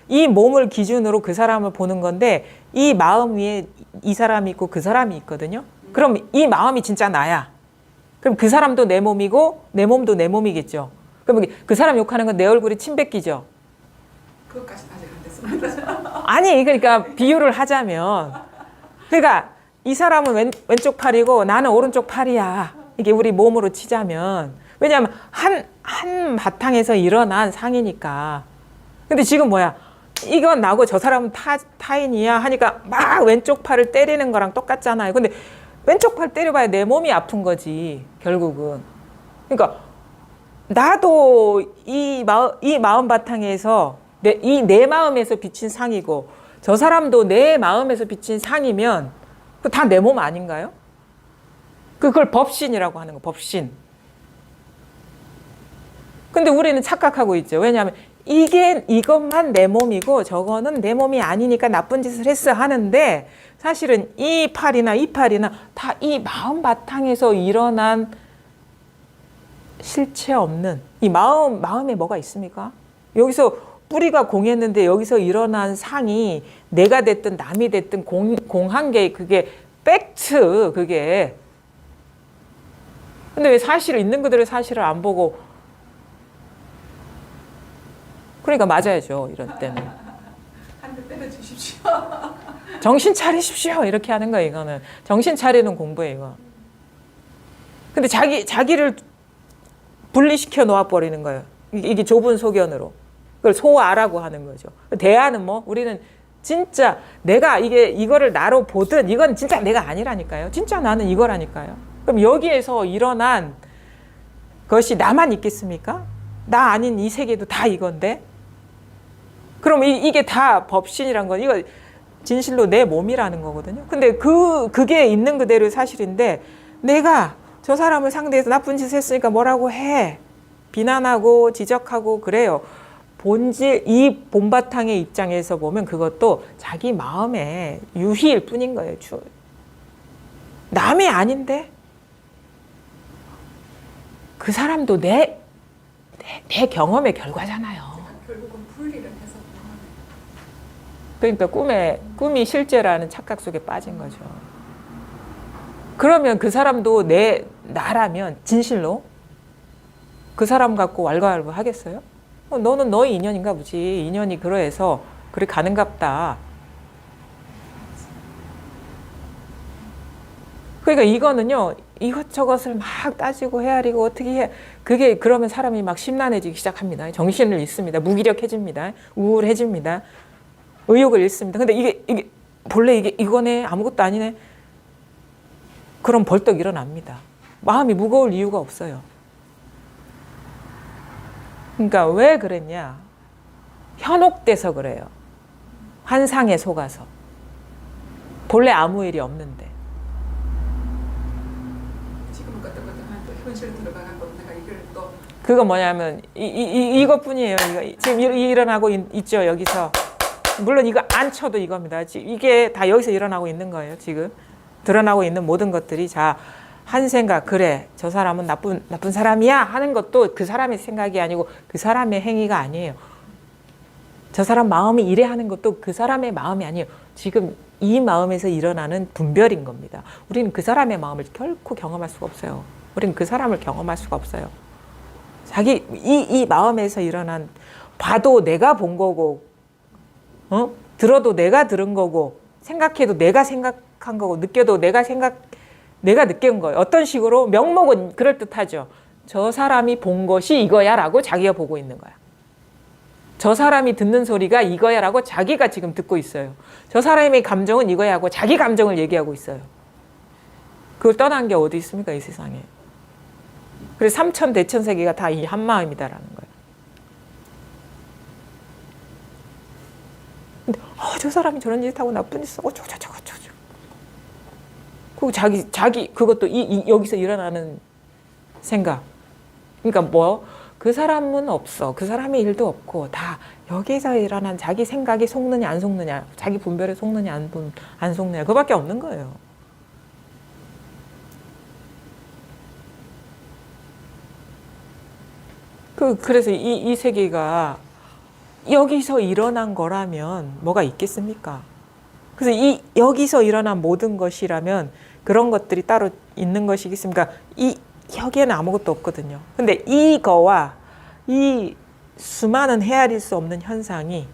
이 몸을 기준으로 그 사람을 보는 건데, 이 마음 위에 이 사람이 있고 그 사람이 있거든요. 그럼 이 마음이 진짜 나야. 그럼 그 사람도 내 몸이고 내 몸도 내 몸이겠죠. 그럼 그 사람 욕하는 건 내 얼굴이 침 뱉기죠. 그것까지는 아직 안 됐습니다. 아니, 그러니까 비유를 하자면, 그러니까 이 사람은 왼쪽 팔이고 나는 오른쪽 팔이야. 이게 우리 몸으로 치자면. 왜냐하면 한 바탕에서 일어난 상이니까. 근데 지금 뭐야? 이건 나고 저 사람은 타인이야 하니까 막 왼쪽 팔을 때리는 거랑 똑같잖아요. 근데 왼쪽 팔 때려봐야 내 몸이 아픈 거지, 결국은. 그러니까 나도 이 마음 바탕에서 내 마음에서 비친 상이고, 저 사람도 내 마음에서 비친 상이면 다 내 몸 아닌가요? 그걸 법신이라고 하는 거, 법신. 근데 우리는 착각하고 있죠. 왜냐하면 이것만 내 몸이고 저거는 내 몸이 아니니까 나쁜 짓을 했어 하는데, 사실은 이 팔이나 다 이 마음 바탕에서 일어난 실체 없는 이 마음에 뭐가 있습니까? 여기서 뿌리가 공했는데 여기서 일어난 상이 내가 됐든 남이 됐든 공한 게, 그게 팩트, 그게. 근데 왜 사실을, 있는 그대로 사실을 안 보고, 그러니까 맞아야죠, 이런 때는. 한 대 때려 주십시오. 정신 차리십시오, 이렇게 하는 거예요. 이거는 정신 차리는 공부예요, 이거. 근데 자기를 분리시켜 놓아버리는 거예요. 이게 좁은 소견으로. 그걸 소아라고 하는 거죠. 대아는 뭐, 우리는 진짜 내가 이거를 나로 보든 이건 진짜 내가 아니라니까요. 진짜 나는 이거라니까요. 그럼 여기에서 일어난 것이 나만 있겠습니까? 나 아닌 이 세계도 다 이건데? 그럼 이게 다 법신이란 건, 이거 진실로 내 몸이라는 거거든요. 근데 그게 있는 그대로의 사실인데, 내가 저 사람을 상대해서 나쁜 짓을 했으니까 뭐라고 해. 비난하고 지적하고 그래요. 본질, 이 본바탕의 입장에서 보면 그것도 자기 마음의 유희일 뿐인 거예요. 남이 아닌데? 그 사람도 내 경험의 결과잖아요. 결국은 분리를 해서 그러니까 꿈이 실제라는 착각 속에 빠진 거죠. 그러면 그 사람도 나라면 진실로 그 사람 갖고 왈가왈부 하겠어요? 너는 너의 인연인가 보지. 인연이 그러해서 그래 가는갑다. 그러니까 이거는요, 이것저것을 막 따지고 헤아리고 어떻게 해. 그게 그러면 사람이 막 심란해지기 시작합니다. 정신을 잃습니다. 무기력해집니다. 우울해집니다. 의욕을 잃습니다. 근데 이게 본래 이거네, 아무것도 아니네. 그럼 벌떡 일어납니다. 마음이 무거울 이유가 없어요. 그러니까 왜 그랬냐? 현혹돼서 그래요. 환상에 속아서. 본래 아무 일이 없는데. 지금은 끄떡끄떡하는데 현실 들어가는 거 내가 이걸 또 그거 뭐냐면 이것뿐이에요. 이거 지금 일어나고 있죠, 여기서. 물론 이거 안 쳐도 이겁니다. 이게 다 여기서 일어나고 있는 거예요. 지금 드러나고 있는 모든 것들이 자, 한 생각, 그래, 저 사람은 나쁜 사람이야 하는 것도 그 사람의 생각이 아니고 그 사람의 행위가 아니에요. 저 사람 마음이 이래 하는 것도 그 사람의 마음이 아니에요. 지금 이 마음에서 일어나는 분별인 겁니다. 우리는 그 사람의 마음을 결코 경험할 수가 없어요. 우리는 그 사람을 경험할 수가 없어요. 자기 이 마음에서 일어난, 봐도 내가 본 거고, 들어도 내가 들은 거고, 생각해도 내가 생각한 거고, 느껴도 내가 느낀 거예요. 어떤 식으로? 명목은 그럴듯하죠. 저 사람이 본 것이 이거야 라고 자기가 보고 있는 거야. 저 사람이 듣는 소리가 이거야 라고 자기가 지금 듣고 있어요. 저 사람의 감정은 이거야 하고 자기 감정을 얘기하고 있어요. 그걸 떠난 게 어디 있습니까, 이 세상에. 그래서 삼천 대천세계가 다 이 한마음이다라는 거예요. 근데 저 사람이 저런 짓 하고 나쁜 짓 하고 저거. 그리고 자기 그것도 여기서 일어나는 생각. 그러니까 그 사람은 없어. 그 사람의 일도 없고 다 여기서 일어난 자기 생각이 속느냐 안 속느냐, 자기 분별에 속느냐 안 속느냐, 그밖에 없는 거예요. 그래서 이 세계가 여기서 일어난 거라면 뭐가 있겠습니까? 그래서 여기서 일어난 모든 것이라면 그런 것들이 따로 있는 것이겠습니까? 여기에는 아무것도 없거든요. 근데 이거와 이 수많은 헤아릴 수 없는 현상이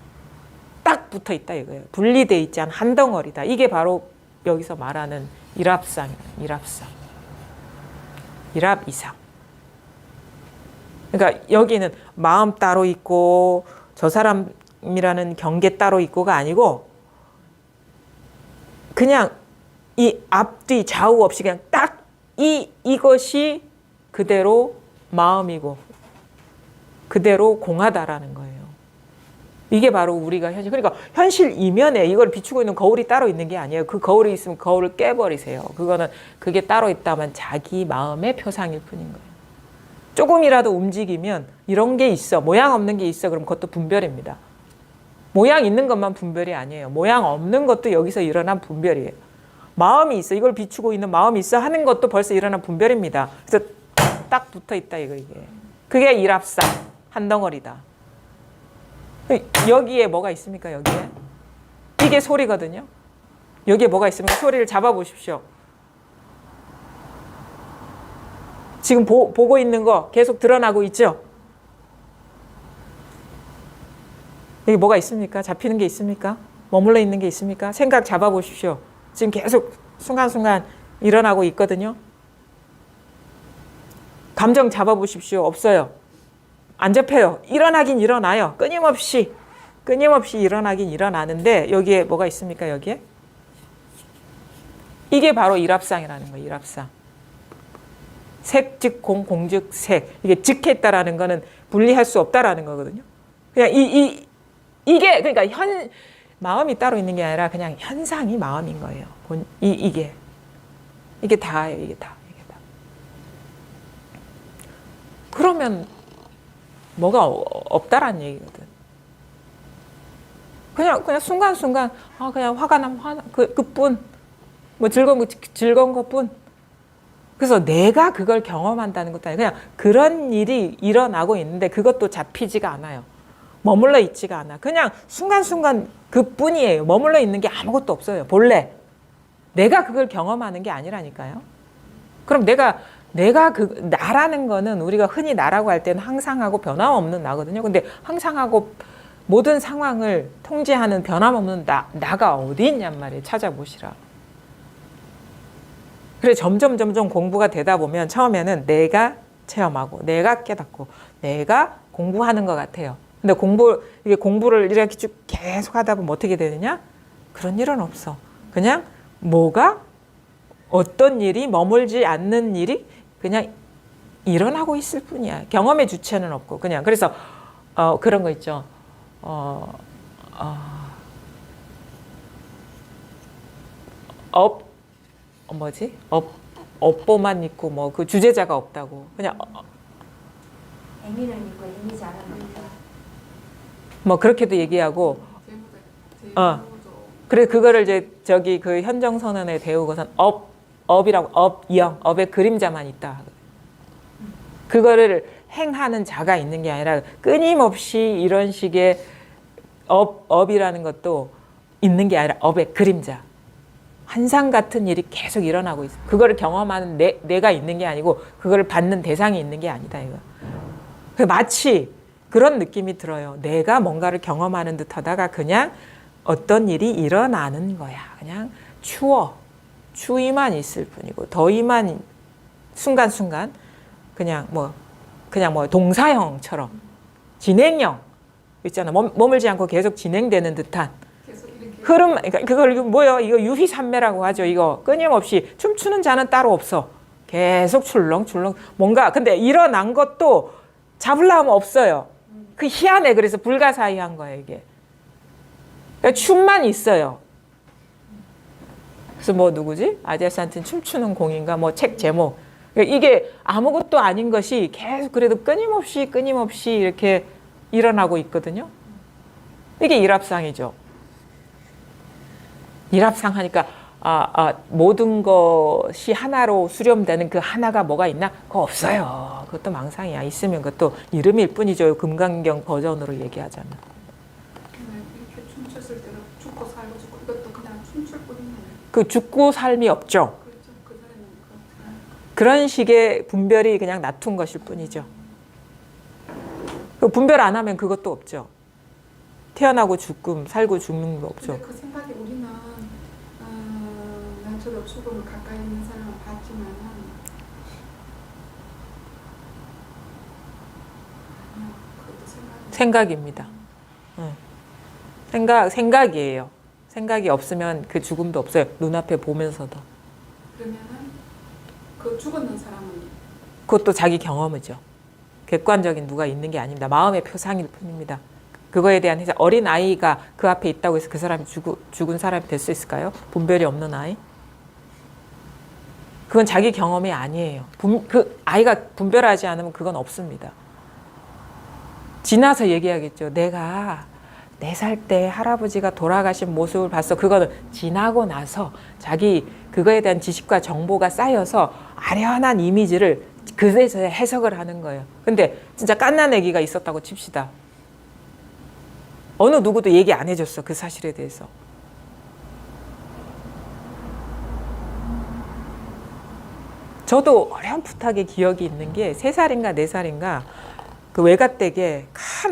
딱 붙어 있다 이거예요. 분리돼 있지 않은 한 덩어리다. 이게 바로 여기서 말하는 일합상이에요. 일합이상. 그러니까 여기는 마음 따로 있고 저 사람이라는 경계 따로 있고가 아니고 그냥 이 앞뒤 좌우 없이 그냥 딱 이것이 그대로 마음이고 그대로 공하다라는 거예요. 이게 바로 우리가 현실. 그러니까 현실 이면에 이걸 비추고 있는 거울이 따로 있는 게 아니에요. 그 거울이 있으면 거울을 깨버리세요. 그게 따로 있다면 자기 마음의 표상일 뿐인 거예요. 조금이라도 움직이면 이런 게 있어, 모양 없는 게 있어, 그럼 그것도 분별입니다. 모양 있는 것만 분별이 아니에요. 모양 없는 것도 여기서 일어난 분별이에요. 마음이 있어, 이걸 비추고 있는 마음이 있어 하는 것도 벌써 일어난 분별입니다. 그래서 딱 붙어 있다 이게. 그게 일합상, 한 덩어리다. 여기에 뭐가 있습니까? 여기에 이게 소리거든요. 여기에 뭐가 있습니까? 소리를 잡아 보십시오. 지금 보고 있는 거 계속 드러나고 있죠? 여기 뭐가 있습니까? 잡히는 게 있습니까? 머물러 있는 게 있습니까? 생각 잡아 보십시오. 지금 계속 순간순간 일어나고 있거든요. 감정 잡아 보십시오. 없어요. 안 잡혀요. 일어나긴 일어나요. 끊임없이 일어나긴 일어나는데 여기에 뭐가 있습니까? 여기에? 이게 바로 일합상이라는 거예요. 일합상. 색, 즉, 공, 즉, 색. 이게 즉했다라는 거는 분리할 수 없다라는 거거든요. 그냥 이게, 그러니까 마음이 따로 있는 게 아니라 그냥 현상이 마음인 거예요. 이게 다예요. 이게 다. 그러면 뭐가 없다라는 얘기거든. 그냥 순간순간, 그냥 화가 나면 그뿐. 뭐 즐거운 것뿐. 그래서 내가 그걸 경험한다는 것도 아니고 그냥 그런 일이 일어나고 있는데 그것도 잡히지가 않아요. 머물러 있지가 않아. 그냥 순간순간 그뿐이에요. 머물러 있는 게 아무것도 없어요. 본래. 내가 그걸 경험하는 게 아니라니까요. 그럼 내가 내가 나라는 거는 우리가 흔히 나라고 할 때는 항상하고 변함없는 나거든요. 근데 항상하고 모든 상황을 통제하는 변함없는 나가 어디 있냔 말이에요. 찾아보시라. 그래 점점 공부가 되다 보면 처음에는 내가 체험하고 내가 깨닫고 내가 공부하는 것 같아요. 근데 이게 공부를 이렇게 쭉 계속 하다 보면 어떻게 되느냐? 그런 일은 없어. 그냥 어떤 일이 머물지 않는 일이 그냥 일어나고 있을 뿐이야. 경험의 주체는 없고 그냥. 그래서 그런 거 있죠. 업보만 있고 뭐 그 주제자가 없다고. 그냥 의미는 있고 의미지 않은 겁니다. 뭐 그렇게도 얘기하고. 제무죠. 그래 그거를 이제 저기 그 현정선언에 대우고선 업이라고 업의 그림자만 있다. 그거를 행하는 자가 있는 게 아니라 끊임없이 이런 식의 업이라는 것도 있는 게 아니라 업의 그림자. 환상 같은 일이 계속 일어나고 있어. 그거를 경험하는 내가 있는 게 아니고 그거를 받는 대상이 있는 게 아니다 이거. 마치 그런 느낌이 들어요. 내가 뭔가를 경험하는 듯 하다가 그냥 어떤 일이 일어나는 거야. 그냥 추위만 있을 뿐이고 더위만 순간순간 그냥 뭐 동사형처럼 진행형 있잖아. 머물지 않고 계속 진행되는 듯한 흐름. 그러니까 그걸 이거 유희산매라고 하죠. 이거 끊임없이 춤추는 자는 따로 없어. 계속 출렁출렁 뭔가. 근데 일어난 것도 잡으려면 없어요. 그 희한해. 그래서 불가사의한 거예요 이게. 그러니까 춤만 있어요. 그래서 뭐 누구지? 아디아스한테는 춤추는 공인가 뭐 책 제목. 그러니까 이게 아무것도 아닌 것이 계속 그래도 끊임없이 이렇게 일어나고 있거든요. 이게 일합상이죠. 일합상 하니까 모든 것이 하나로 수렴되는 그 하나가 뭐가 있나? 그거 없어요. 그것도 망상이야. 있으면 그것도 이름일 뿐이죠. 금강경 버전으로 얘기하자면. 이렇게 춤췄을 때는 죽고 살고 죽고 이것도 그냥 춤출 뿐이네요. 그 죽고 삶이 없죠. 그렇죠. 그전에는 그런 식의 분별이 그냥 놔둔 것일 뿐이죠. 그 분별 안 하면 그것도 없죠. 태어나고 죽음, 살고 죽는 거 없죠. 근데 그 생각이 우리는 나처럼 죽음을 가까이 있는 사람은 봤지만 그것도 생각입니다. 생각이에요. 생각이 없으면 그 죽음도 없어요. 눈앞에 보면서도. 그러면은 그 죽었는 사람은 그것도 자기 경험이죠. 객관적인 누가 있는 게 아닙니다. 마음의 표상일 뿐입니다. 그거에 대한 해석. 어린 아이가 그 앞에 있다고 해서 그 사람이 죽은 사람이 될 수 있을까요? 분별이 없는 아이? 그건 자기 경험이 아니에요. 그 아이가 분별하지 않으면 그건 없습니다. 지나서 얘기하겠죠. 내가 4살 때 할아버지가 돌아가신 모습을 봤어. 그거는 지나고 나서 자기 그거에 대한 지식과 정보가 쌓여서 아련한 이미지를 그래서 해석을 하는 거예요. 근데 진짜 갓난 아기가 있었다고 칩시다. 어느 누구도 얘기 안 해줬어. 그 사실에 대해서. 저도 어렴풋하게 기억이 있는 게 3살인가 4살인가 그 외갓댁에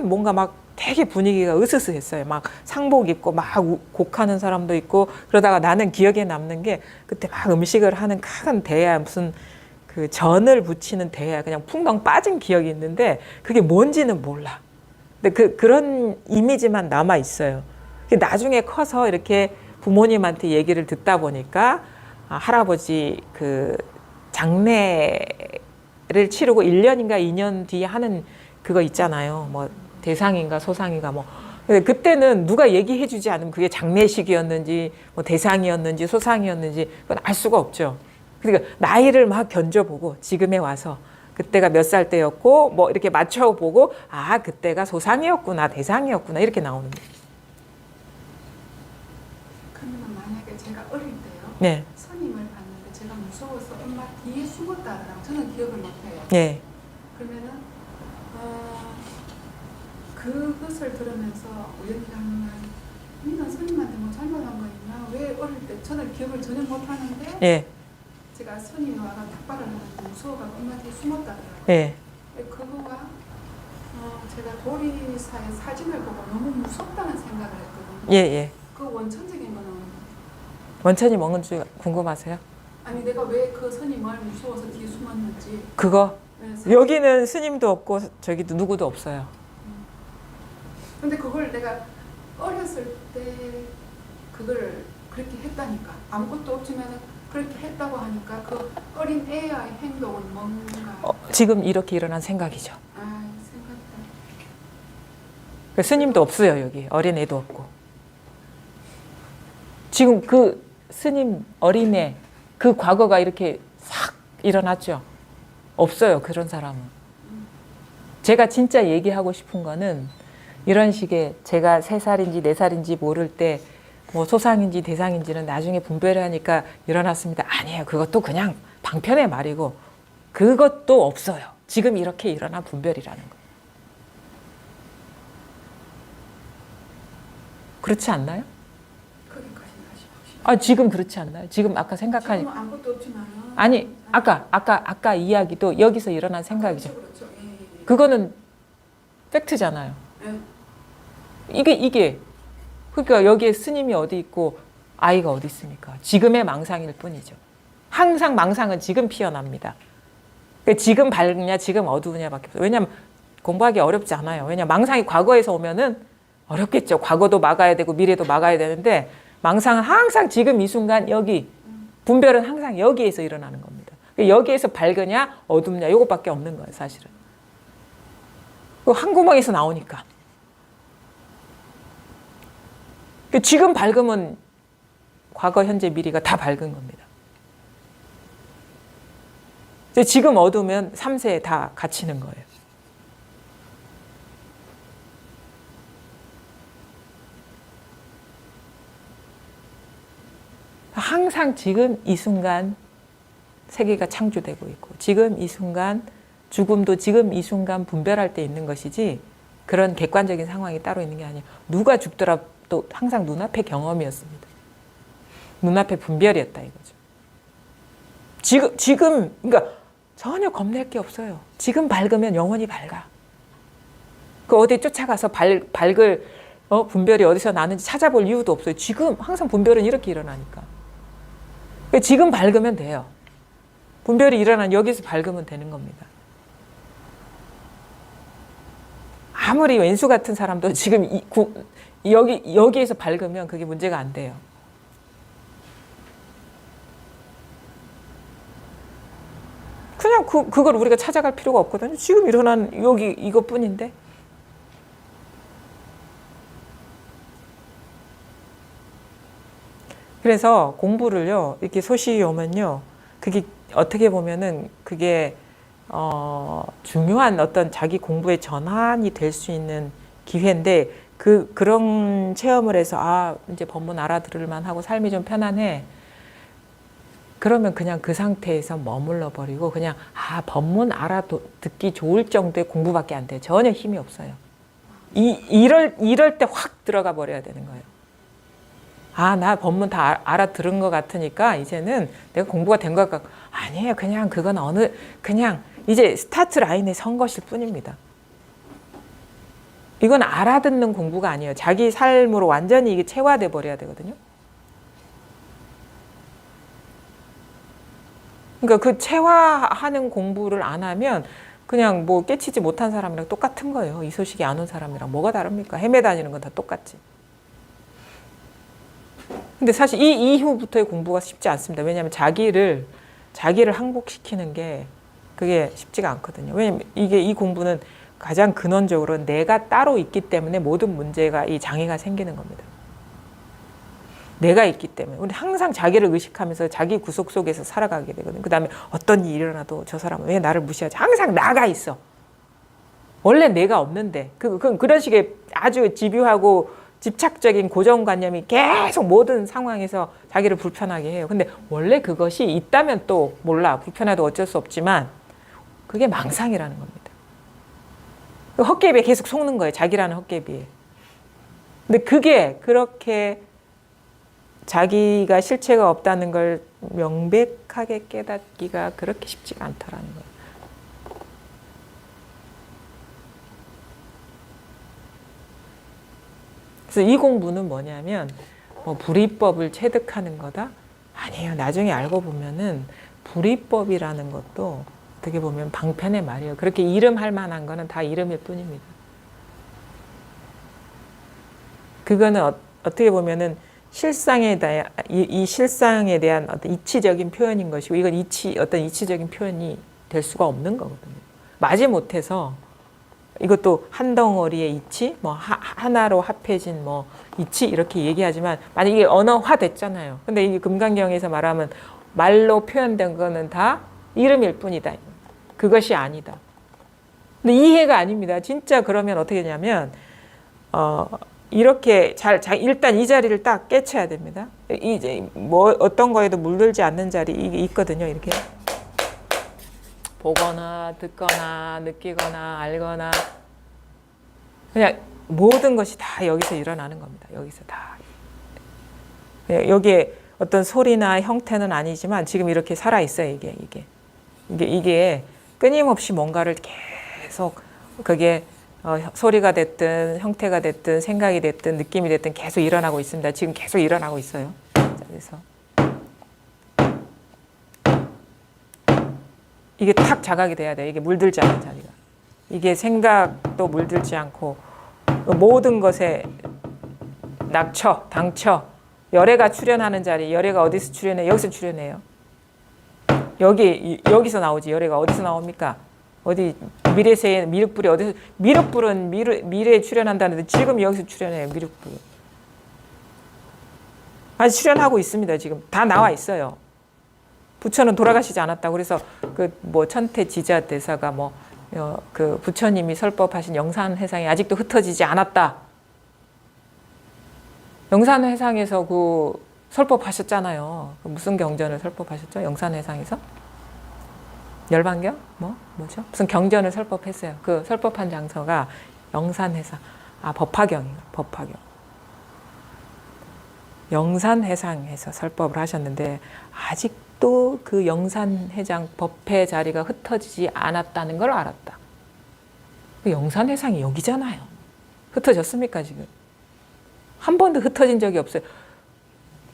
뭔가 막 되게 분위기가 으스스했어요. 막 상복 입고 막 곡하는 사람도 있고 그러다가 나는 기억에 남는 게 그때 막 음식을 하는 큰 대야 무슨 그 전을 부치는 대야 그냥 풍덩 빠진 기억이 있는데 그게 뭔지는 몰라. 근데 그런 이미지만 남아 있어요. 나중에 커서 이렇게 부모님한테 얘기를 듣다 보니까 할아버지 그 장례를 치르고 1년인가 2년 뒤에 하는 그거 있잖아요. 뭐 대상인가 소상인가 뭐. 근데 그때는 누가 얘기해 주지 않으면 그게 장례식이었는지 뭐 대상이었는지 소상이었는지 그건 알 수가 없죠. 그러니까 나이를 막 견져보고 지금에 와서 그때가 몇 살 때였고 뭐 이렇게 맞춰보고 그때가 소상이었구나 대상이었구나 이렇게 나오는 거예요. 그러면 만약에 제가 어릴 때요. 네. 선임을 봤는데 제가 무서워서 엄마 뒤에 숨었다라고 저는 기억을 못해요. 네. 그러면은 그것을 들으면서 우연히 하는 말 니는 선임한테 뭐 잘못한 거 있나? 왜 어릴 때 저는 기억을 전혀 못하는데 네. 제가 스님이 와가 탁발을 하는데 무서워가 엄마 뒤에 숨었다더라고요. 예. 그거가 제가 도리사의 사진을 보고 너무 무섭다는 생각을 했거든요. 예, 예. 그 원천적인 거는 원천이 뭔지 궁금하세요? 아니 내가 왜 그 스님을 무서워서 뒤에 숨었는지. 그거 네, 여기는 스님도 없고 저기도 누구도 없어요. 근데 그걸 내가 어렸을 때 그걸 그렇게 했다니까. 아무것도 없지만 그렇게 했다고 하니까 그 어린 애의 행동은 뭔가 지금 이렇게 일어난 생각이죠. 생각이다. 그 스님도 없어요. 여기 어린애도 없고. 지금 그 스님 어린애 그 과거가 이렇게 싹 일어났죠. 없어요. 그런 사람은. 제가 진짜 얘기하고 싶은 거는 이런 식의 제가 3살인지 4살인지 모를 때 뭐 소상인지 대상인지는 나중에 분별을 하니까 일어났습니다. 아니에요. 그것도 그냥 방편의 말이고 그것도 없어요. 지금 이렇게 일어난 분별이라는 거. 그렇지 않나요? 거기까지는 하시고. 지금 그렇지 않나요? 지금 아까 생각하니까. 지금은 아무것도 없지만. 아니, 아까 이야기도 여기서 일어난 생각이죠. 그렇죠. 예. 그거는 팩트잖아요. 예. 이게 그러니까 여기에 스님이 어디 있고 아이가 어디 있습니까? 지금의 망상일 뿐이죠. 항상 망상은 지금 피어납니다. 그러니까 지금 밝으냐 지금 어두우냐밖에 없어요. 왜냐하면 공부하기 어렵지 않아요. 왜냐하면 망상이 과거에서 오면은 어렵겠죠. 과거도 막아야 되고 미래도 막아야 되는데 망상은 항상 지금 이 순간 여기 분별은 항상 여기에서 일어나는 겁니다. 그러니까 여기에서 밝으냐 어둡냐 이것밖에 없는 거예요. 사실은. 한 구멍에서 나오니까. 지금 밝으면 과거, 현재, 미래가 다 밝은 겁니다. 지금 어두우면 3세에 다 갇히는 거예요. 항상 지금 이 순간 세계가 창조되고 있고 지금 이 순간 죽음도 지금 이 순간 분별할 때 있는 것이지 그런 객관적인 상황이 따로 있는 게 아니에요. 누가 죽더라도 항상 눈앞의 경험이었습니다. 눈앞의 분별이었다 이거죠. 지금 그러니까 전혀 겁낼 게 없어요. 지금 밝으면 영원히 밝아. 그 어디 쫓아가서 밝을 분별이 어디서 나는지 찾아볼 이유도 없어요. 지금 항상 분별은 이렇게 일어나니까. 그러니까 지금 밝으면 돼요. 분별이 일어난 여기서 밝으면 되는 겁니다. 아무리 왼수 같은 사람도 지금 여기에서 밝으면 그게 문제가 안 돼요. 그냥 그걸 우리가 찾아갈 필요가 없거든요. 지금 일어난 여기 이것뿐인데. 그래서 공부를요, 이렇게 소식이 오면요, 그게 어떻게 보면은 그게 중요한 어떤 자기 공부의 전환이 될 수 있는 기회인데 그런 체험을 해서 이제 법문 알아들을만 하고 삶이 좀 편안해. 그러면 그냥 그 상태에서 머물러 버리고 그냥 법문 알아듣기 좋을 정도의 공부밖에 안 돼요. 전혀 힘이 없어요. 이럴 때 확 들어가 버려야 되는 거예요. 나 법문 다 알아들은 것 같으니까 이제는 내가 공부가 된 것 같고 아니에요. 그냥 그건 그냥 이제 스타트 라인에 선 것일 뿐입니다. 이건 알아듣는 공부가 아니에요. 자기 삶으로 완전히 이게 체화돼 버려야 되거든요. 그러니까 그 체화하는 공부를 안 하면 그냥 뭐 깨치지 못한 사람이랑 똑같은 거예요. 이 소식이 안 온 사람이랑 뭐가 다릅니까? 헤매다니는 건 다 똑같지. 근데 사실 이 이후부터의 공부가 쉽지 않습니다. 왜냐하면 자기를 항복시키는 게 그게 쉽지가 않거든요. 왜냐하면 이 공부는 가장 근원적으로 내가 따로 있기 때문에 모든 문제가 이 장애가 생기는 겁니다. 내가 있기 때문에. 우리 항상 자기를 의식하면서 자기 구속 속에서 살아가게 되거든요. 그 다음에 어떤 일이 일어나도 저 사람은 왜 나를 무시하지? 항상 나가 있어. 원래 내가 없는데. 그런 식의 아주 집요하고 집착적인 고정관념이 계속 모든 상황에서 자기를 불편하게 해요. 근데 원래 그것이 있다면 또 몰라. 불편해도 어쩔 수 없지만 그게 망상이라는 겁니다. 헛개비에 계속 속는 거예요. 자기라는 헛개비에. 근데 그게 그렇게 자기가 실체가 없다는 걸 명백하게 깨닫기가 그렇게 쉽지가 않다라는 거예요. 그래서 이 공부는 뭐냐면 뭐 불이법을 체득하는 거다? 아니에요. 나중에 알고 보면은 불이법이라는 것도 어떻게 보면 방편의 말이에요. 그렇게 이름할 만한 거는 다 이름일 뿐입니다. 그거는 어떻게 보면은 실상에 대한 이 실상에 대한 어떤 이치적인 표현인 것이고 이건 어떤 이치적인 표현이 될 수가 없는 거거든요. 마지못해서 이것도 한 덩어리의 이치, 뭐 하나로 합해진 뭐 이치 이렇게 얘기하지만 만약 이게 언어화 됐잖아요. 근데 이게 금강경에서 말하면 말로 표현된 거는 다 이름일 뿐이다. 그것이 아니다. 근데 이해가 아닙니다. 진짜 그러면 어떻게 되냐면 이렇게 일단 이 자리를 딱 깨쳐야 됩니다. 이제 뭐 어떤 거에도 물들지 않는 자리 이게 있거든요. 이렇게 보거나 듣거나 느끼거나 알거나 그냥 모든 것이 다 여기서 일어나는 겁니다. 여기서 다. 여기에 어떤 소리나 형태는 아니지만 지금 이렇게 살아 있어요. 이게 끊임없이 뭔가를 계속 그게 소리가 됐든 형태가 됐든 생각이 됐든 느낌이 됐든 계속 일어나고 있습니다. 지금 계속 일어나고 있어요. 자, 그래서 이게 탁 자각이 돼야 돼요. 이게 물들지 않는 자리가. 이게 생각도 물들지 않고 모든 것에 낙처, 당처, 열애가 출현하는 자리. 열애가 어디서 출현해? 여기서 출현해요. 여기서 나오지. 열애가 어디서 나옵니까? 어디 미래세에 미륵불이 어디서 미륵불은 미래에 출현한다는데 지금 여기서 출현해요. 미륵불. 아직 출현하고 있습니다. 지금 다 나와 있어요. 부처는 돌아가시지 않았다고 그래서 그 뭐 천태지자 대사가 뭐 그 부처님이 설법하신 영산회상이 아직도 흩어지지 않았다. 영산회상에서 그 설법하셨잖아요. 무슨 경전을 설법하셨죠? 영산회상에서? 열반경? 뭐죠? 무슨 경전을 설법했어요. 그 설법한 장소가 영산회상. 법화경이에요. 법화경. 영산회상에서 설법을 하셨는데 아직도 그 영산회장 법회 자리가 흩어지지 않았다는 걸 알았다. 그 영산회상이 여기잖아요. 흩어졌습니까 지금? 한 번도 흩어진 적이 없어요.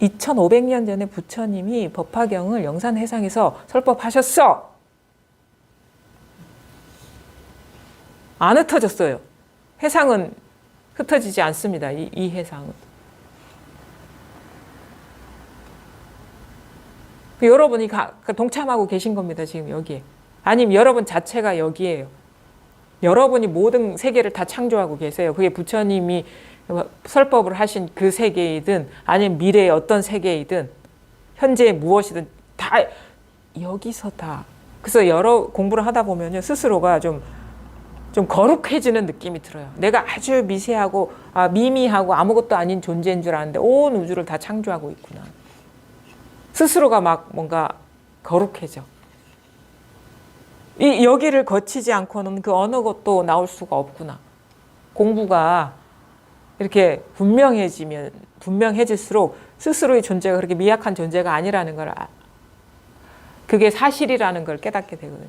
2500년 전에 부처님이 법화경을 영산회상에서 설법하셨어. 안 흩어졌어요. 회상은 흩어지지 않습니다. 이 회상은. 여러분이 동참하고 계신 겁니다. 지금 여기에. 아니면 여러분 자체가 여기에요. 여러분이 모든 세계를 다 창조하고 계세요. 그게 부처님이 설법을 하신 그 세계이든 아니면 미래의 어떤 세계이든 현재 무엇이든 다 여기서 다. 그래서 여러 공부를 하다 보면요. 스스로가 좀 거룩해지는 느낌이 들어요. 내가 아주 미세하고 미미하고 아무것도 아닌 존재인 줄 아는데 온 우주를 다 창조하고 있구나. 스스로가 막 뭔가 거룩해져. 여기를 거치지 않고는 그 어느 것도 나올 수가 없구나. 공부가 이렇게 분명해질수록 스스로의 존재가 그렇게 미약한 존재가 아니라는 걸 그게 사실이라는 걸 깨닫게 되거든요.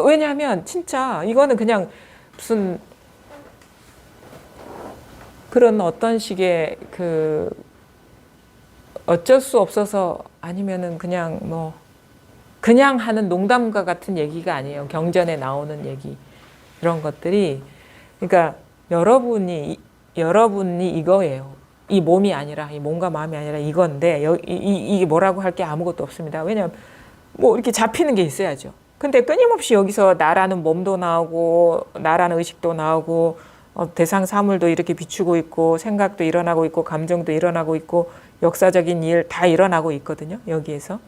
왜냐하면 진짜 이거는 그냥 무슨 그런 어떤 식의 어쩔 수 없어서 아니면은 그냥 하는 농담과 같은 얘기가 아니에요. 경전에 나오는 얘기 이런 것들이 그러니까 여러분이 이거예요. 이 몸이 아니라 이 몸과 마음이 아니라 이건데 이게 뭐라고 할 게 아무것도 없습니다. 왜냐하면 뭐 이렇게 잡히는 게 있어야죠. 근데 끊임없이 여기서 나라는 몸도 나오고 나라는 의식도 나오고 대상 사물도 이렇게 비추고 있고 생각도 일어나고 있고 감정도 일어나고 있고 역사적인 일 다 일어나고 있거든요. 여기에서.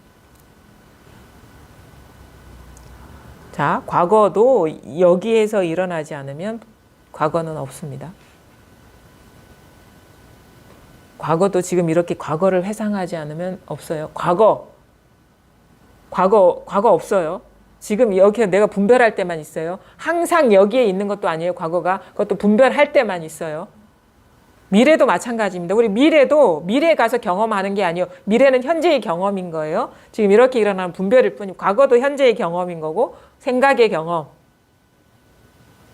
자, 과거도 여기에서 일어나지 않으면 과거는 없습니다. 과거도 지금 이렇게 과거를 회상하지 않으면 없어요. 과거 없어요. 지금 여기에 내가 분별할 때만 있어요. 항상 여기에 있는 것도 아니에요. 과거가. 그것도 분별할 때만 있어요. 미래도 마찬가지입니다. 우리 미래도 미래에 가서 경험하는 게 아니에요. 미래는 현재의 경험인 거예요. 지금 이렇게 일어나는 분별일 뿐이고 과거도 현재의 경험인 거고 생각의 경험.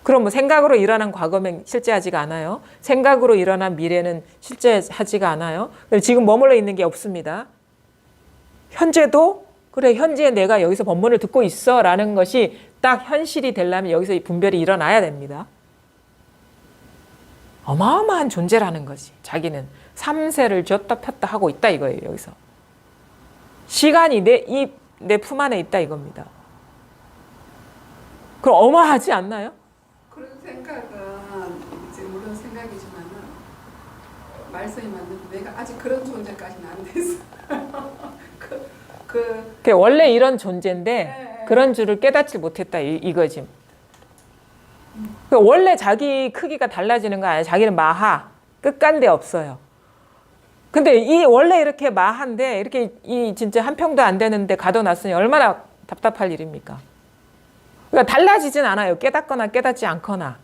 그럼 뭐 생각으로 일어난 과거면 실제하지가 않아요. 생각으로 일어난 미래는 실제하지가 않아요. 지금 머물러 있는 게 없습니다. 현재도 그래 현재 내가 여기서 법문을 듣고 있어 라는 것이 딱 현실이 되려면 여기서 이 분별이 일어나야 됩니다. 어마어마한 존재라는 거지. 자기는 삼세를 쥐었다 폈다 하고 있다 이거예요. 여기서 시간이 내 품 안에 있다 이겁니다. 그럼 어마하지 않나요? 그런 생각은 이제 물론 생각이지만은 말씀이 맞는데 내가 아직 그런 존재까지는 안 됐어. 그게 원래 이런 존재인데 네. 그런 줄을 깨닫지 못했다 이거지. 원래 자기 크기가 달라지는 거 아니에요. 자기는 마하 끝간데 없어요. 근데 이 원래 이렇게 마한데 이렇게 이 진짜 한 평도 안 되는데 가둬놨으니 얼마나 답답할 일입니까? 그러니까 달라지진 않아요. 깨닫거나 깨닫지 않거나.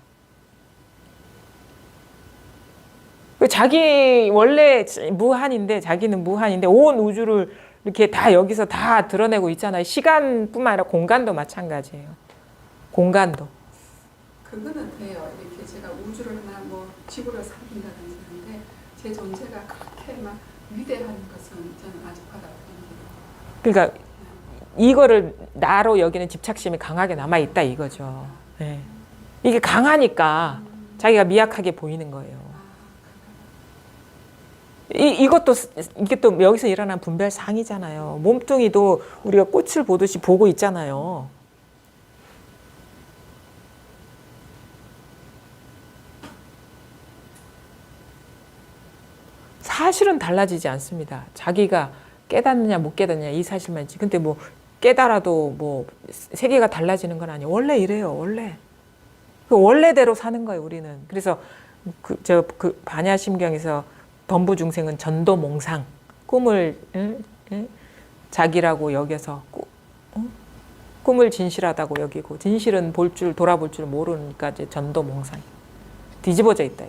자기 원래 무한인데 자기는 무한인데 온 우주를 이렇게 다 여기서 다 드러내고 있잖아요. 시간뿐만 아니라 공간도 마찬가지예요. 공간도. 그거는 돼요. 이렇게 제가 우주를 하나 뭐 지구를 살린다든지 하는데 제 존재가 그렇게 막 위대한 것은 저는 아직 받아들이는 그러니까 이거를 나로 여기는 집착심이 강하게 남아 있다 이거죠. 네. 이게 강하니까 자기가 미약하게 보이는 거예요. 이게 또 여기서 일어난 분별상이잖아요. 몸뚱이도 우리가 꽃을 보듯이 보고 있잖아요. 사실은 달라지지 않습니다. 자기가 깨닫느냐 못 깨닫느냐 이 사실만 있지. 근데 뭐 깨달아도 뭐 세계가 달라지는 건 아니에요. 원래 이래요. 원래. 그 원래대로 사는 거예요. 우리는. 그래서 그 반야심경에서 범부중생은 전도몽상 꿈을 자기라고 여겨서 꿈을 진실하다고 여기고 진실은 돌아볼 줄 모르니까 이제 전도몽상 뒤집어져 있다.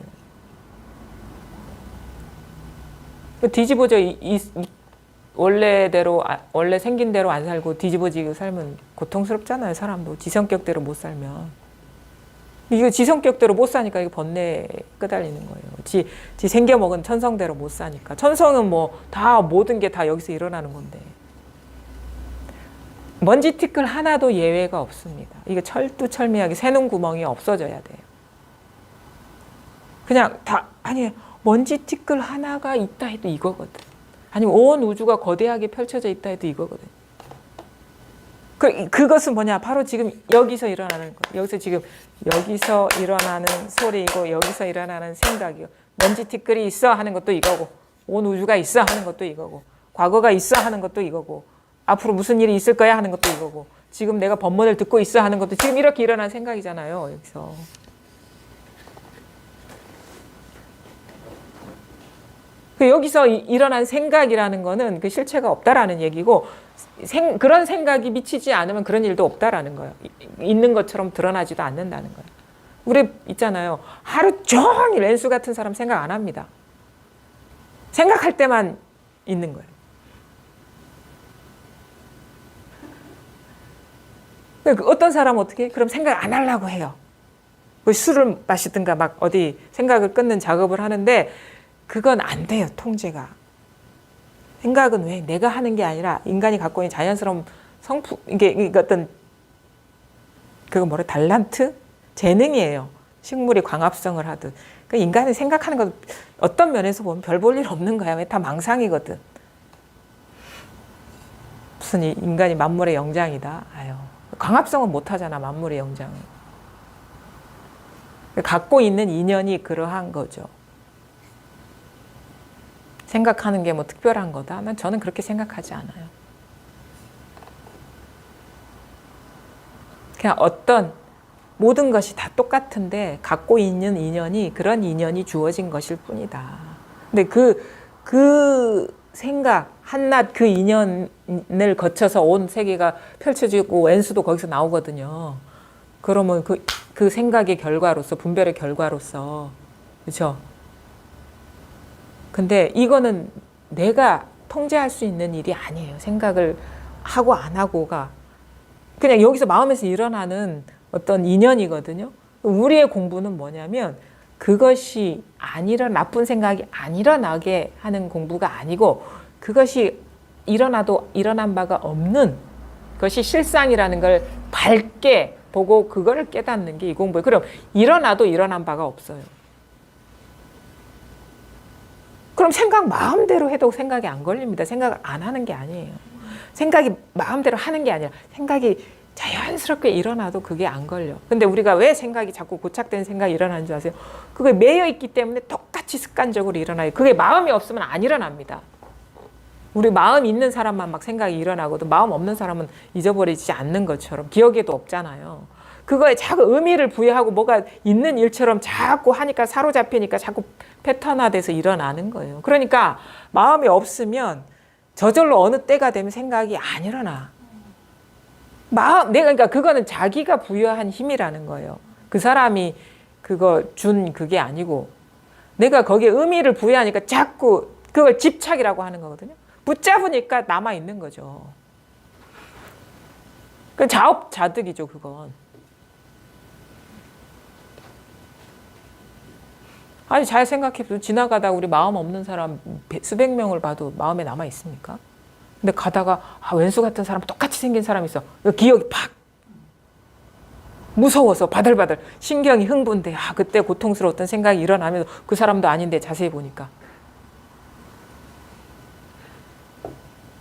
뒤집어져 원래대로 원래 생긴 대로 안 살고 뒤집어지고 살면 고통스럽잖아요. 사람도 지성격대로 못 살면. 이거 지성격대로 못 사니까 이거 번뇌에 끄달리는 거예요. 지 생겨먹은 천성대로 못 사니까. 천성은 뭐 다 모든 게 다 여기서 일어나는 건데. 먼지 티끌 하나도 예외가 없습니다. 이거 철두철미하게 새는 구멍이 없어져야 돼요. 그냥 다 아니 먼지 티끌 하나가 있다 해도 이거거든. 아니면 온 우주가 거대하게 펼쳐져 있다 해도 이거거든. 그것은 뭐냐? 바로 지금 여기서 일어나는 거. 여기서 일어나는 소리이고 여기서 일어나는 생각이고 먼지 티끌이 있어 하는 것도 이거고 온 우주가 있어 하는 것도 이거고 과거가 있어 하는 것도 이거고 앞으로 무슨 일이 있을 거야 하는 것도 이거고 지금 내가 법문을 듣고 있어 하는 것도 지금 이렇게 일어난 생각이잖아요. 여기서. 여기서 일어난 생각이라는 거는 그 실체가 없다라는 얘기고 그런 생각이 미치지 않으면 그런 일도 없다라는 거예요. 있는 것처럼 드러나지도 않는다는 거예요. 우리 있잖아요. 하루 종일 렌수 같은 사람 생각 안 합니다. 생각할 때만 있는 거예요. 어떤 사람은 어떻게? 그럼 생각 안 하려고 해요. 술을 마시든가 막 어디 생각을 끊는 작업을 하는데 그건 안 돼요. 통제가. 생각은 왜 내가 하는 게 아니라 인간이 갖고 있는 자연스러운 성품 이게 어떤 그거 뭐래 달란트 재능이에요. 식물이 광합성을 하듯. 그 인간이 생각하는 것 어떤 면에서 보면 별 볼 일 없는 거야. 왜 다 망상이거든. 무슨 인간이 만물의 영장이다. 아유 광합성은 못 하잖아. 만물의 영장은. 갖고 있는 인연이 그러한 거죠. 생각하는 게 뭐 특별한 거다? 저는 그렇게 생각하지 않아요. 그냥 어떤 모든 것이 다 똑같은데 갖고 있는 인연이 그런 인연이 주어진 것일 뿐이다. 근데 그 생각 한낱 그 인연을 거쳐서 온 세계가 펼쳐지고 왼수도 거기서 나오거든요. 그러면 그 생각의 결과로서 분별의 결과로서 그렇죠? 근데 이거는 내가 통제할 수 있는 일이 아니에요. 생각을 하고 안 하고가 그냥 여기서 마음에서 일어나는 어떤 인연이거든요. 우리의 공부는 뭐냐면 그것이 나쁜 생각이 안 일어나게 하는 공부가 아니고 그것이 일어나도 일어난 바가 없는 것이 실상이라는 걸 밝게 보고 그거를 깨닫는 게 이 공부예요. 그럼 일어나도 일어난 바가 없어요. 그럼 생각 마음대로 해도 생각이 안 걸립니다. 생각을 안 하는 게 아니에요. 생각이 마음대로 하는 게 아니라 생각이 자연스럽게 일어나도 그게 안 걸려. 근데 우리가 왜 생각이 자꾸 고착된 생각이 일어나는 줄 아세요? 그게 매여 있기 때문에 똑같이 습관적으로 일어나요. 그게 마음이 없으면 안 일어납니다. 우리 마음 있는 사람만 막 생각이 일어나고도 마음 없는 사람은 잊어버리지 않는 것처럼 기억에도 없잖아요. 그거에 자꾸 의미를 부여하고 뭐가 있는 일처럼 자꾸 하니까 사로잡히니까 자꾸 패턴화돼서 일어나는 거예요. 그러니까 마음이 없으면 저절로 어느 때가 되면 생각이 안 일어나. 그러니까 그거는 자기가 부여한 힘이라는 거예요. 그 사람이 그거 준 그게 아니고 내가 거기에 의미를 부여하니까 자꾸 그걸 집착이라고 하는 거거든요. 붙잡으니까 남아있는 거죠. 그 자업자득이죠, 그건. 아니, 잘 생각해도 지나가다 우리 마음 없는 사람 수백 명을 봐도 마음에 남아있습니까? 근데 가다가 왼수 같은 사람 똑같이 생긴 사람이 있어. 기억이 팍! 무서워서 바들바들 신경이 흥분돼. 그때 고통스러웠던 생각이 일어나면서 그 사람도 아닌데 자세히 보니까.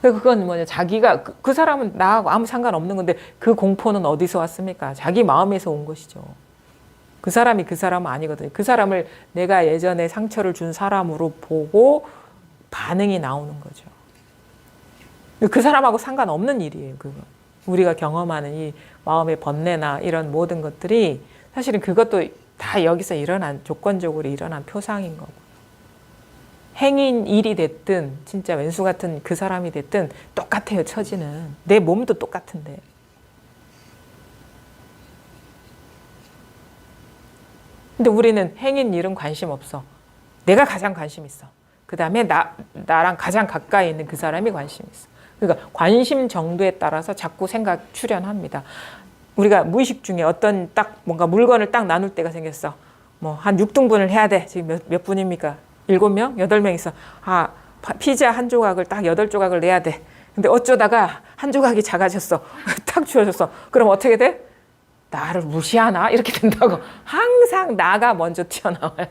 그건 뭐냐, 자기가 그 사람은 나하고 아무 상관없는 건데 그 공포는 어디서 왔습니까? 자기 마음에서 온 것이죠. 그 사람이 그 사람은 아니거든요. 그 사람을 내가 예전에 상처를 준 사람으로 보고 반응이 나오는 거죠. 그 사람하고 상관없는 일이에요. 그거. 우리가 경험하는 이 마음의 번뇌나 이런 모든 것들이 사실은 그것도 다 여기서 조건적으로 일어난 표상인 거고. 행인 일이 됐든 진짜 왼수 같은 그 사람이 됐든 똑같아요. 처지는. 내 몸도 똑같은데. 근데 우리는 행인 일은 관심 없어. 내가 가장 관심 있어. 그 다음에 나랑 가장 가까이 있는 그 사람이 관심 있어. 그러니까 관심 정도에 따라서 자꾸 생각 출현합니다. 우리가 무의식 중에 어떤 딱 뭔가 물건을 딱 나눌 때가 생겼어. 뭐 한 6등분을 해야 돼. 지금 몇 분입니까? 7명? 8명 있어. 피자 한 조각을 딱 8조각을 내야 돼. 근데 어쩌다가 한 조각이 작아졌어. 탁 주어졌어. 그럼 어떻게 돼? 나를 무시하나? 이렇게 된다고. 항상 나가 먼저 튀어나와요.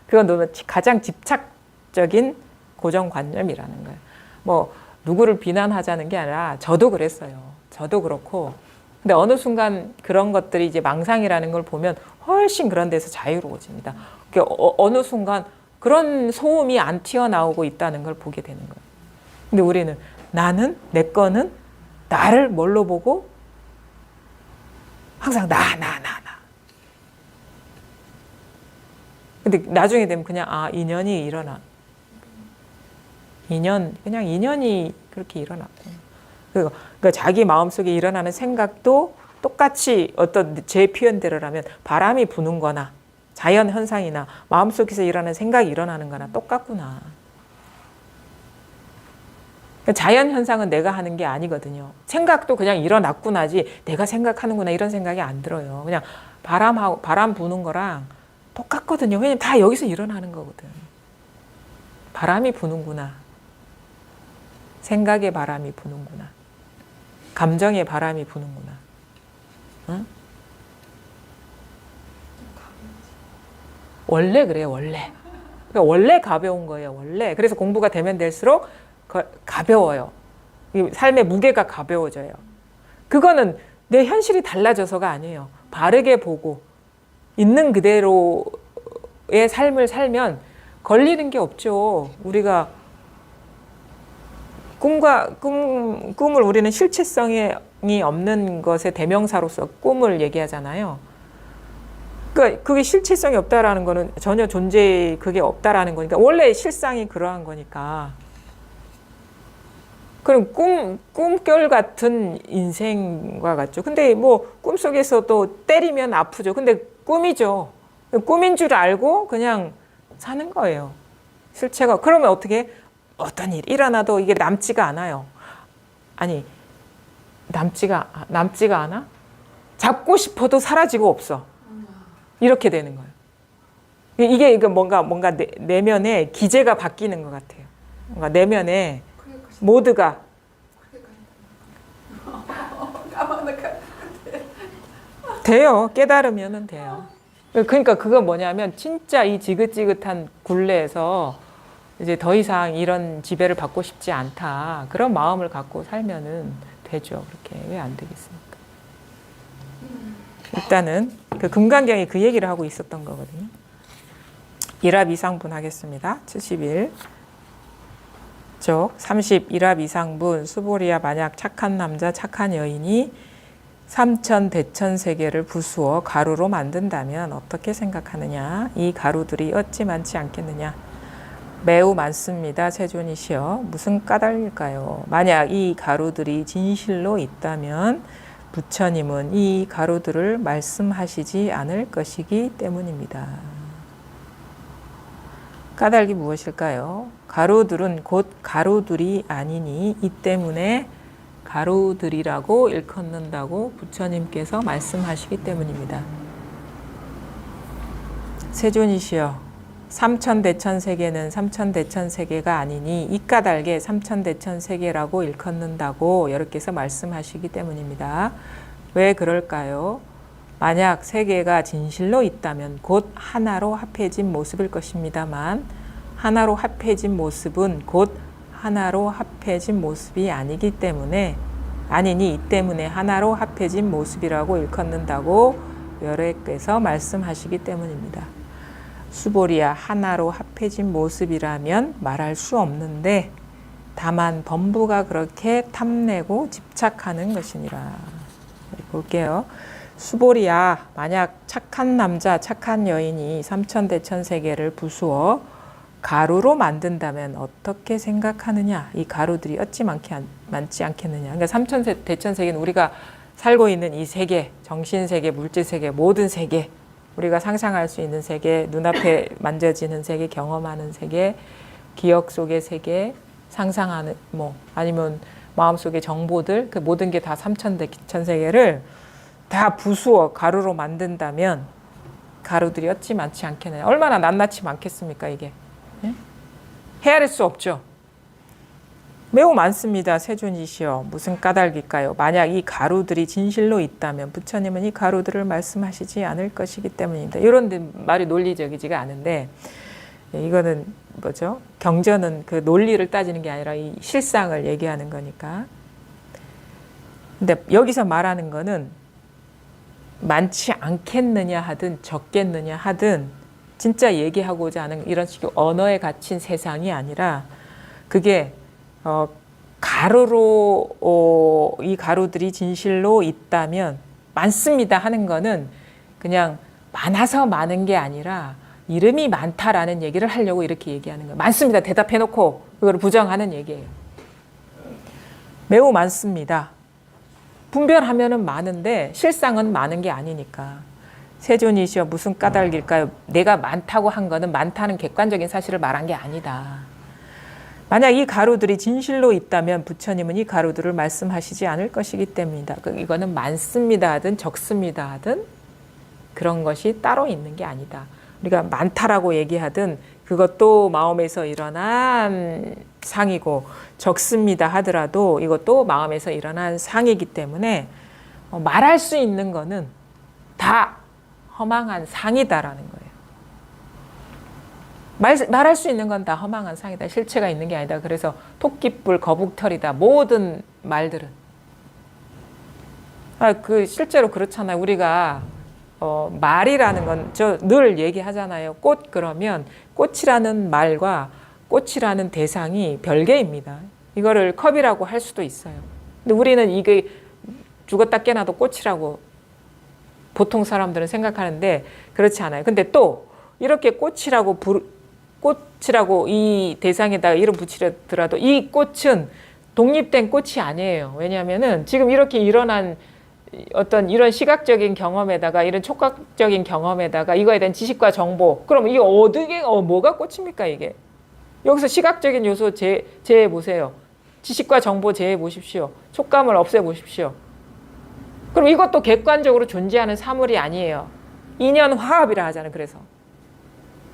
그건 너무 가장 집착적인 고정관념이라는 거예요. 뭐 누구를 비난하자는 게 아니라 저도 그랬어요. 저도 그렇고. 근데 어느 순간 그런 것들이 이제 망상이라는 걸 보면 훨씬 그런 데서 자유로워집니다. 어느 순간 그런 소음이 안 튀어나오고 있다는 걸 보게 되는 거예요. 근데 우리는 나는, 내 거는 나를 뭘로 보고 항상 나. 근데 나중에 되면 그냥 인연이 일어나. 그냥 인연이 그렇게 일어났고. 그러니까 자기 마음속에 일어나는 생각도 똑같이 어떤 제 표현대로라면 바람이 부는 거나 자연 현상이나 마음속에서 일어나는 생각이 일어나는 거나 똑같구나. 자연 현상은 내가 하는 게 아니거든요. 생각도 그냥 일어났구나지 내가 생각하는구나 이런 생각이 안 들어요. 그냥 바람 부는 거랑 똑같거든요. 왜냐면 다 여기서 일어나는 거거든. 바람이 부는구나. 생각의 바람이 부는구나. 감정의 바람이 부는구나. 응? 원래 그래요. 원래. 그러니까 원래 가벼운 거예요. 원래. 그래서 공부가 되면 될수록 가벼워요. 삶의 무게가 가벼워져요. 그거는 내 현실이 달라져서가 아니에요. 바르게 보고 있는 그대로의 삶을 살면 걸리는 게 없죠. 우리가 꿈을 우리는 실체성이 없는 것의 대명사로서 꿈을 얘기하잖아요. 그러니까 그게 실체성이 없다라는 거는 전혀 그게 없다라는 거니까 원래 실상이 그러한 거니까. 그럼 꿈결 같은 인생과 같죠. 근데 뭐 꿈속에서도 때리면 아프죠. 근데 꿈이죠. 꿈인 줄 알고 그냥 사는 거예요. 실체가. 그러면 어떻게 어떤 일이 일어나도 이게 남지가 않아요. 아니 남지가 않아? 잡고 싶어도 사라지고 없어. 이렇게 되는 거예요. 이게 뭔가 내면의 기제가 바뀌는 것 같아요. 뭔가 내면의 모드가 돼요. 깨달으면은 돼요. 그러니까 그건 뭐냐면 진짜 이 지긋지긋한 굴레에서 이제 더 이상 이런 지배를 받고 싶지 않다. 그런 마음을 갖고 살면은 되죠. 그렇게 왜 안 되겠습니까? 일단은 그 금강경이 그 얘기를 하고 있었던 거거든요. 일합 이상분 하겠습니다. 71. 쪽 30. 일합 이상분 수보리야 만약 착한 남자 착한 여인이 삼천 대천 세계를 부수어 가루로 만든다면 어떻게 생각하느냐? 이 가루들이 어찌 많지 않겠느냐? 매우 많습니다. 세존이시여. 무슨 까닭일까요? 만약 이 가루들이 진실로 있다면 부처님은 이 가루들을 말씀하시지 않을 것이기 때문입니다. 까닭이 무엇일까요? 가루들은 곧 가루들이 아니니 이 때문에 가루들이라고 일컫는다고 부처님께서 말씀하시기 때문입니다. 세존이시여, 삼천대천세계는 삼천대천세계가 아니니 이 까닭에 삼천대천세계라고 일컫는다고 여러께서 말씀하시기 때문입니다. 왜 그럴까요? 만약 세계가 진실로 있다면 곧 하나로 합해진 모습일 것입니다만 하나로 합해진 모습은 곧 하나로 합해진 모습이 아니기 때문에 아니니 이 때문에 하나로 합해진 모습이라고 일컫는다고 여러께서 말씀하시기 때문입니다. 수보리야 하나로 합해진 모습이라면 말할 수 없는데 다만 범부가 그렇게 탐내고 집착하는 것이니라. 볼게요. 수보리야 만약 착한 남자 착한 여인이 삼천대천세계를 부수어 가루로 만든다면 어떻게 생각하느냐? 이 가루들이 어찌 많지 않겠느냐? 그러니까 삼천대천세계는 우리가 살고 있는 이 세계, 정신세계, 물질세계, 모든 세계, 우리가 상상할 수 있는 세계, 눈앞에 만져지는 세계, 경험하는 세계, 기억 속의 세계, 상상하는 아니면 마음속의 정보들, 그 모든 게 다 삼천대천세계를 다 부수어 가루로 만든다면 가루들이 어찌 많지 않겠느냐? 얼마나 낱낱이 많겠습니까, 이게? 헤아릴 수 없죠. 매우 많습니다. 세존이시여. 무슨 까닭일까요? 만약 이 가루들이 진실로 있다면 부처님은 이 가루들을 말씀하시지 않을 것이기 때문입니다. 이런 말이 논리적이지가 않은데 이거는 뭐죠? 경전은 그 논리를 따지는 게 아니라 이 실상을 얘기하는 거니까. 근데 여기서 말하는 거는 많지 않겠느냐 하든 적겠느냐 하든 진짜 얘기하고자 하는 이런 식의 언어에 갇힌 세상이 아니라 그게 가루로 이 가루들이 진실로 있다면 많습니다 하는 거는 그냥 많아서 많은 게 아니라 이름이 많다라는 얘기를 하려고 이렇게 얘기하는 거예요. 많습니다 대답해놓고 그걸 부정하는 얘기예요. 매우 많습니다. 분별하면은 많은데 실상은 많은 게 아니니까. 세존이시여 무슨 까닭일까요? 내가 많다고 한 거는 많다는 객관적인 사실을 말한 게 아니다. 만약 이 가루들이 진실로 있다면 부처님은 이 가루들을 말씀하시지 않을 것이기 때문이다. 이거는 많습니다 하든 적습니다 하든 그런 것이 따로 있는 게 아니다. 우리가 많다라고 얘기하든 그것도 마음에서 일어난 상이고 적습니다 하더라도 이것도 마음에서 일어난 상이기 때문에 말할 수 있는 거는 다 허망한 상이다라는 거예요. 말할 수 있는 건 다 허망한 상이다. 실체가 있는 게 아니다. 그래서 토끼뿔, 거북털이다. 모든 말들은. 실제로 그렇잖아요. 우리가 말이라는 건 저 늘 얘기하잖아요. 꽃 그러면 꽃이라는 말과 꽃이라는 대상이 별개입니다. 이거를 컵이라고 할 수도 있어요. 근데 우리는 이게 죽었다 깨나도 꽃이라고 보통 사람들은 생각하는데 그렇지 않아요. 근데 또 이렇게 꽃이라고 이 대상에다가 이름 붙이더라도 이 꽃은 독립된 꽃이 아니에요. 왜냐하면은 지금 이렇게 일어난 어떤 이런 시각적인 경험에다가 이런 촉각적인 경험에다가 이거에 대한 지식과 정보 그럼 이게 어떻게 뭐가 꽃입니까 이게? 여기서 시각적인 요소 제해 보세요. 지식과 정보 제해 보십시오. 촉감을 없애 보십시오. 그럼 이것도 객관적으로 존재하는 사물이 아니에요. 인연 화합이라 하잖아요. 그래서.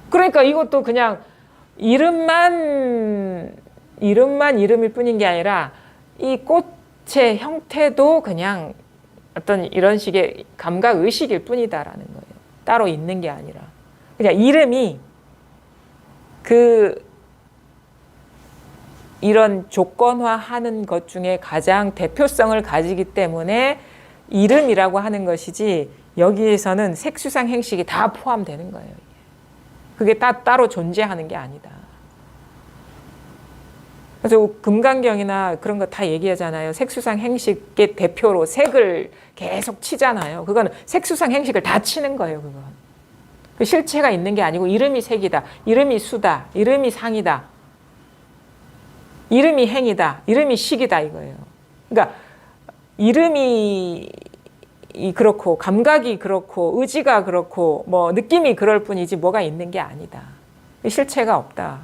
그러니까 이것도 그냥 이름일 뿐인 게 아니라 이 꽃의 형태도 그냥 어떤 이런 식의 감각 의식일 뿐이다라는 거예요. 따로 있는 게 아니라. 그냥 이름이 이런 조건화하는 것 중에 가장 대표성을 가지기 때문에 이름이라고 하는 것이지 여기에서는 색수상 행식이 다 포함되는 거예요. 그게 따로 존재하는 게 아니다. 그래서 금강경이나 그런 거 다 얘기하잖아요. 색수상 행식의 대표로 색을 계속 치잖아요. 그거는 색수상 행식을 다 치는 거예요. 그건. 그 실체가 있는 게 아니고 이름이 색이다. 이름이 수다. 이름이 상이다. 이름이 행이다. 이름이 식이다 이거예요. 그러니까 이름이 그렇고 감각이 그렇고 의지가 그렇고 뭐 느낌이 그럴 뿐이지 뭐가 있는 게 아니다. 실체가 없다.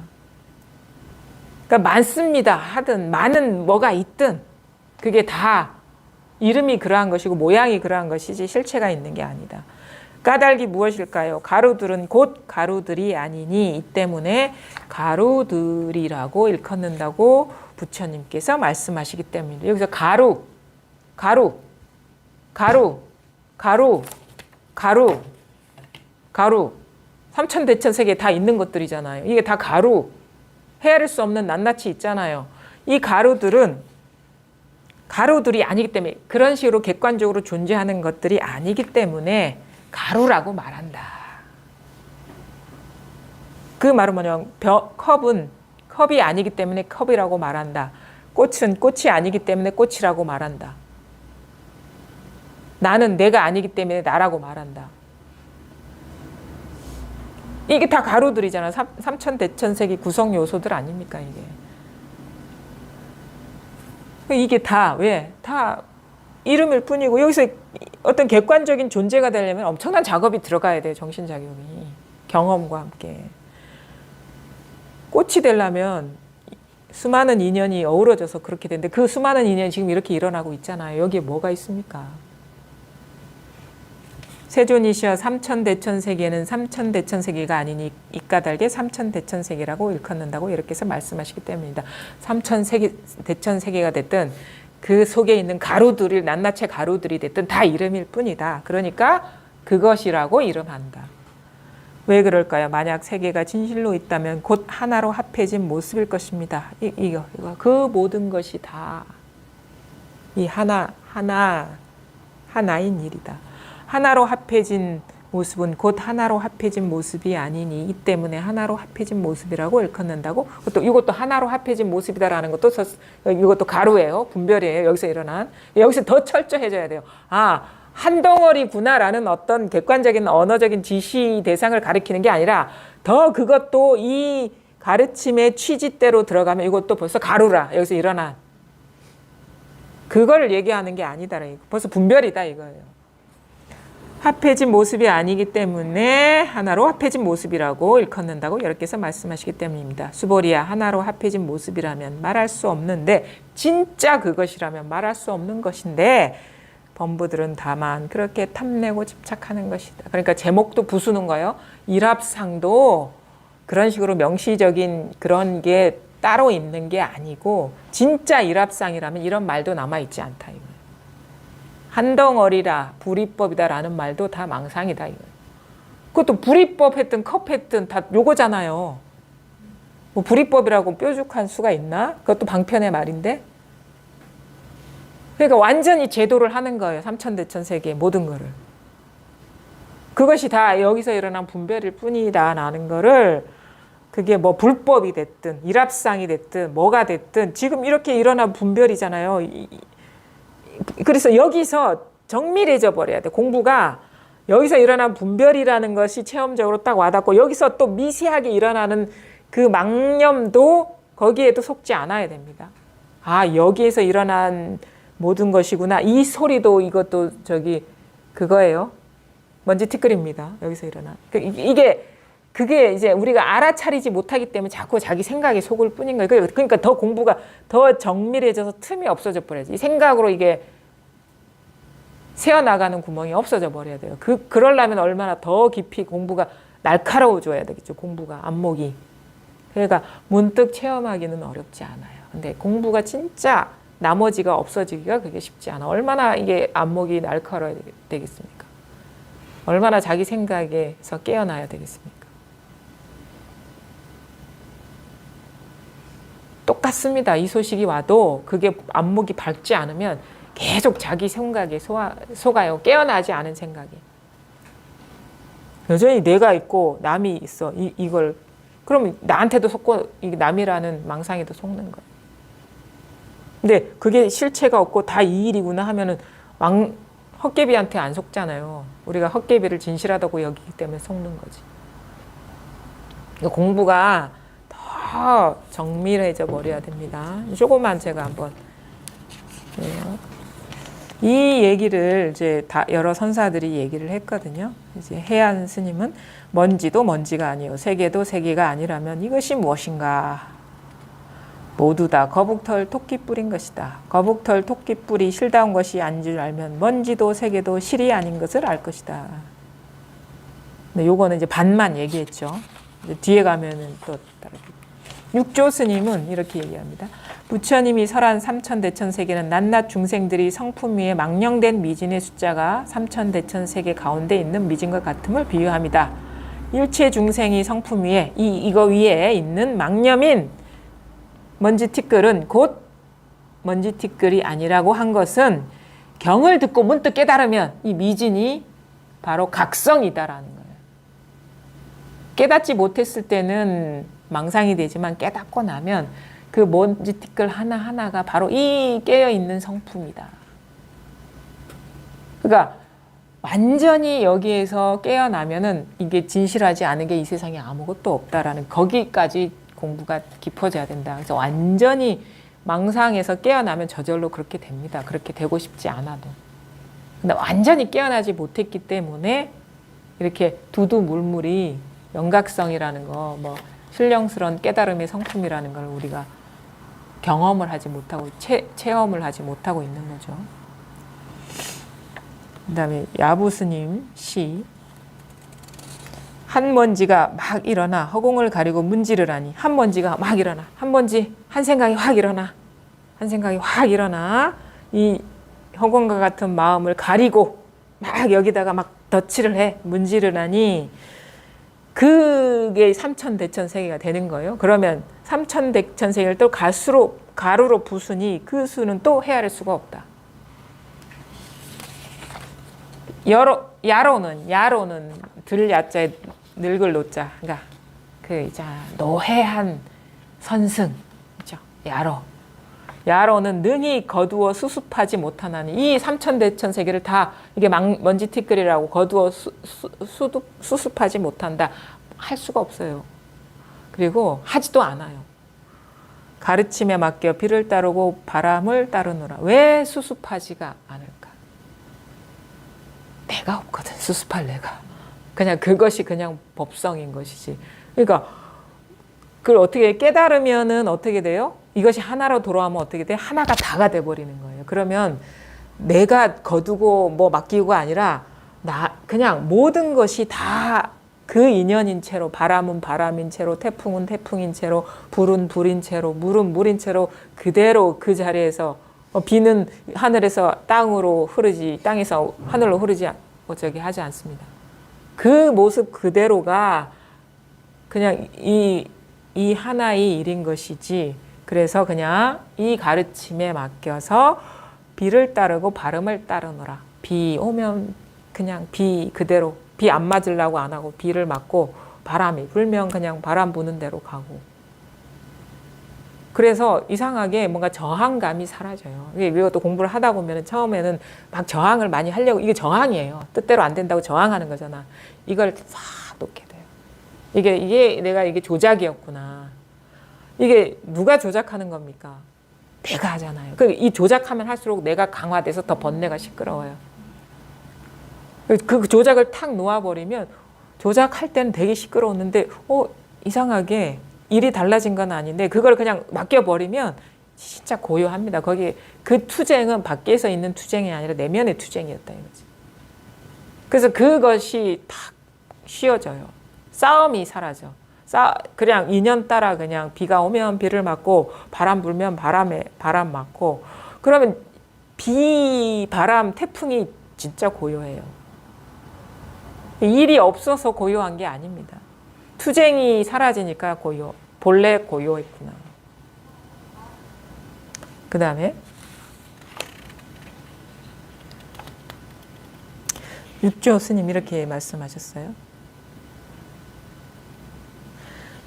그러니까 많습니다 하든 많은 뭐가 있든 그게 다 이름이 그러한 것이고 모양이 그러한 것이지 실체가 있는 게 아니다. 까닭이 무엇일까요? 가루들은 곧 가루들이 아니니 이 때문에 가루들이라고 일컫는다고 부처님께서 말씀하시기 때문입니다. 여기서 가루 삼천대천세계에 다 있는 것들이잖아요. 이게 다 가루, 헤아릴 수 없는 낱낱이 있잖아요. 이 가루들이 아니기 때문에 그런 식으로 객관적으로 존재하는 것들이 아니기 때문에 가루라고 말한다. 그 말은 뭐냐면 컵이 아니기 때문에 컵이라고 말한다. 꽃은 꽃이 아니기 때문에 꽃이라고 말한다. 나는 내가 아니기 때문에 나라고 말한다. 이게 다 가루들이잖아. 삼천대천세계 구성 요소들 아닙니까 이게 다 왜? 다 이름일 뿐이고 여기서 어떤 객관적인 존재가 되려면 엄청난 작업이 들어가야 돼요. 정신작용이. 경험과 함께. 꽃이 되려면 수많은 인연이 어우러져서 그렇게 되는데 그 수많은 인연이 지금 이렇게 일어나고 있잖아요. 여기에 뭐가 있습니까? 세존이시여 삼천대천세계는 삼천대천세계가 아니니 이까닭에 삼천대천세계라고 일컫는다고 이렇게 해서 말씀하시기 때문입니다. 삼천대천세계가 됐든 그 속에 있는 가루들이 낱낱이 가루들이 됐든 다 이름일 뿐이다. 그러니까 그것이라고 이름한다. 왜 그럴까요? 만약 세계가 진실로 있다면 곧 하나로 합해진 모습일 것입니다. 이거 그 모든 것이 다 이 하나인 일이다. 하나로 합해진 모습은 곧 하나로 합해진 모습이 아니니 이 때문에 하나로 합해진 모습이라고 일컫는다고. 이것도 하나로 합해진 모습이다라는 것도 이것도 가루예요. 분별이에요. 여기서 더 철저해져야 돼요. 한 덩어리구나라는 어떤 객관적인 언어적인 지시 대상을 가리키는 게 아니라 더 그것도 이 가르침의 취지대로 들어가면 이것도 벌써 가루라. 여기서 일어난 그거를 얘기하는 게 아니다. 벌써 분별이다 이거예요. 합해진 모습이 아니기 때문에 하나로 합해진 모습이라고 일컫는다고 이렇게 해서 말씀하시기 때문입니다. 수보리야 하나로 합해진 모습이라면 말할 수 없는데 진짜 그것이라면 말할 수 없는 것인데 범부들은 다만 그렇게 탐내고 집착하는 것이다. 그러니까 제목도 부수는 거예요. 일합상도 그런 식으로 명시적인 그런 게 따로 있는 게 아니고 진짜 일합상이라면 이런 말도 남아있지 않다. 이거예요. 한덩어리라 불이법이다라는 말도 다 망상이다. 이거예요. 그것도 불이법 했든 컵 했든 다 요거잖아요. 뭐 불이법이라고 뾰족한 수가 있나? 그것도 방편의 말인데. 그러니까 완전히 제도를 하는 거예요. 삼천대천세계의 모든 거를. 그것이 다 여기서 일어난 분별일 뿐이다라는 거를 그게 뭐 불법이 됐든 일합상이 됐든 뭐가 됐든 지금 이렇게 일어난 분별이잖아요. 그래서 여기서 정밀해져 버려야 돼. 공부가 여기서 일어난 분별이라는 것이 체험적으로 딱 와닿고 여기서 또 미세하게 일어나는 그 망념도 거기에도 속지 않아야 됩니다. 여기에서 일어난 모든 것이구나. 이 소리도 이것도 그거예요. 먼지 티끌입니다. 여기서 일어난. 이게 그게 이제 우리가 알아차리지 못하기 때문에 자꾸 자기 생각에 속을 뿐인 거예요. 그러니까 더 공부가 더 정밀해져서 tum이 없어져 버려야지. 이 생각으로 이게 새어나가는 구멍이 없어져 버려야 돼요. 그러려면 얼마나 더 깊이 공부가 날카로워져야 되겠죠. 공부가, 안목이. 그러니까 문득 체험하기는 어렵지 않아요. 근데 공부가 진짜 나머지가 없어지기가 그게 쉽지 않아. 얼마나 이게 안목이 날카로워야 되겠습니까? 얼마나 자기 생각에서 깨어나야 되겠습니까? 똑같습니다. 이 소식이 와도 그게 안목이 밝지 않으면 계속 자기 생각에 속아요. 깨어나지 않은 생각에. 여전히 내가 있고 남이 있어. 이걸 그러면 나한테도 속고 남이라는 망상에도 속는 거예요. 근데 그게 실체가 없고 다 이 일이구나 하면은 헛개비한테 안 속잖아요. 우리가 헛개비를 진실하다고 여기기 때문에 속는 거지. 그러니까 공부가 더 정밀해져 버려야 됩니다. 조금만 제가 한번 이 얘기를 이제 다 여러 선사들이 얘기를 했거든요. 이제 해안 스님은 먼지도 먼지가 아니요 세계도 세계가 아니라면 이것이 무엇인가? 모두 다 거북털 토끼뿔인 것이다. 거북털 토끼뿔이 실다운 것이 아닌 줄 알면 먼지도 세계도 실이 아닌 것을 알 것이다. 근데 요거는 이제 반만 얘기했죠. 이제 뒤에 가면은 또 다르게. 육조 스님은 이렇게 얘기합니다. 부처님이 설한 삼천대천세계는 낱낱 중생들이 성품 위에 망령된 미진의 숫자가 삼천대천세계 가운데 있는 미진과 같음을 비유합니다. 일체 중생이 성품 위에 이거 위에 있는 망념인 먼지티끌은 곧 먼지티끌이 아니라고 한 것은 경을 듣고 문득 깨달으면 이 미진이 바로 각성이다라는 거예요. 깨닫지 못했을 때는 망상이 되지만 깨닫고 나면 그 먼지티끌 하나하나가 바로 이 깨어있는 성품이다. 그러니까 완전히 여기에서 깨어나면은 이게 진실하지 않은 게 이 세상에 아무것도 없다라는 거기까지 공부가 깊어져야 된다. 그래서 완전히 망상에서 깨어나면 저절로 그렇게 됩니다. 그렇게 되고 싶지 않아도. 근데 완전히 깨어나지 못했기 때문에 이렇게 두두물물이 영각성이라는 거, 뭐 신령스러운 깨달음의 성품이라는 걸 우리가 경험을 하지 못하고 체험을 하지 못하고 있는 거죠. 그 다음에 야부스님 시. 한 먼지가 막 일어나 허공을 가리고 문지를 하니 한 먼지가 막 일어나 한 먼지 한 생각이 확 일어나 한 생각이 확 일어나 이 허공과 같은 마음을 가리고 막 여기다가 막 덧칠을 해 문지를 하니 그게 삼천대천세계가 되는 거예요. 그러면 삼천대천세계를 또 가루로 부수니 그 수는 또 헤아릴 수가 없다. 야로는 들야자에 늙을 노자. 그러니까 그 이제 노회한 선승, 그죠? 야로는 능히 거두어 수습하지 못하나니 이 삼천대천 세계를 다 이게 먼지티끌이라고 거두어 수습하지 못한다. 할 수가 없어요. 그리고 하지도 않아요. 가르침에 맡겨 비를 따르고 바람을 따르느라 왜 수습하지가 않을까? 내가 없거든. 수습할 내가. 그냥 그것이 그냥 법성인 것이지. 그러니까 그걸 어떻게 깨달으면은 어떻게 돼요? 이것이 하나로 돌아오면 어떻게 돼? 하나가 다가 돼 버리는 거예요. 그러면 내가 거두고 뭐 맡기고가 아니라 나 그냥 모든 것이 다 그 인연인 채로 바람은 바람인 채로 태풍은 태풍인 채로 불은 불인 채로 물은 물인 채로 그대로 그 자리에서 비는 하늘에서 땅으로 흐르지 땅에서 하늘로 흐르지 어쩌게 하지 않습니다. 그 모습 그대로가 그냥 이 하나의 일인 것이지. 그래서 그냥 이 가르침에 맡겨서 비를 따르고 바람을 따르느라. 비 오면 그냥 비 그대로 비 안 맞으려고 안 하고 비를 맞고 바람이 불면 그냥 바람 부는 대로 가고. 그래서 이상하게 뭔가 저항감이 사라져요. 이것도 공부를 하다 보면 처음에는 막 저항을 많이 하려고 이게 저항이에요. 뜻대로 안 된다고 저항하는 거잖아. 이걸 싹 놓게 돼요. 이게 내가 이게 조작이었구나. 이게 누가 조작하는 겁니까? 내가 하잖아요. 이 조작하면 할수록 내가 강화돼서 더 번뇌가 시끄러워요. 그 조작을 탁 놓아버리면 조작할 때는 되게 시끄러웠는데 이상하게 일이 달라진 건 아닌데 그걸 그냥 맡겨버리면 진짜 고요합니다. 거기 그 투쟁은 밖에서 있는 투쟁이 아니라 내면의 투쟁이었다 이거지. 그래서 그것이 탁 쉬어져요. 싸움이 사라져. 그냥 인연 따라 그냥 비가 오면 비를 맞고 바람 불면 바람 맞고 그러면 바람, 태풍이 진짜 고요해요. 일이 없어서 고요한 게 아닙니다. 투쟁이 사라지니까 본래 고요했구나. 그 다음에 육조 스님 이렇게 말씀하셨어요.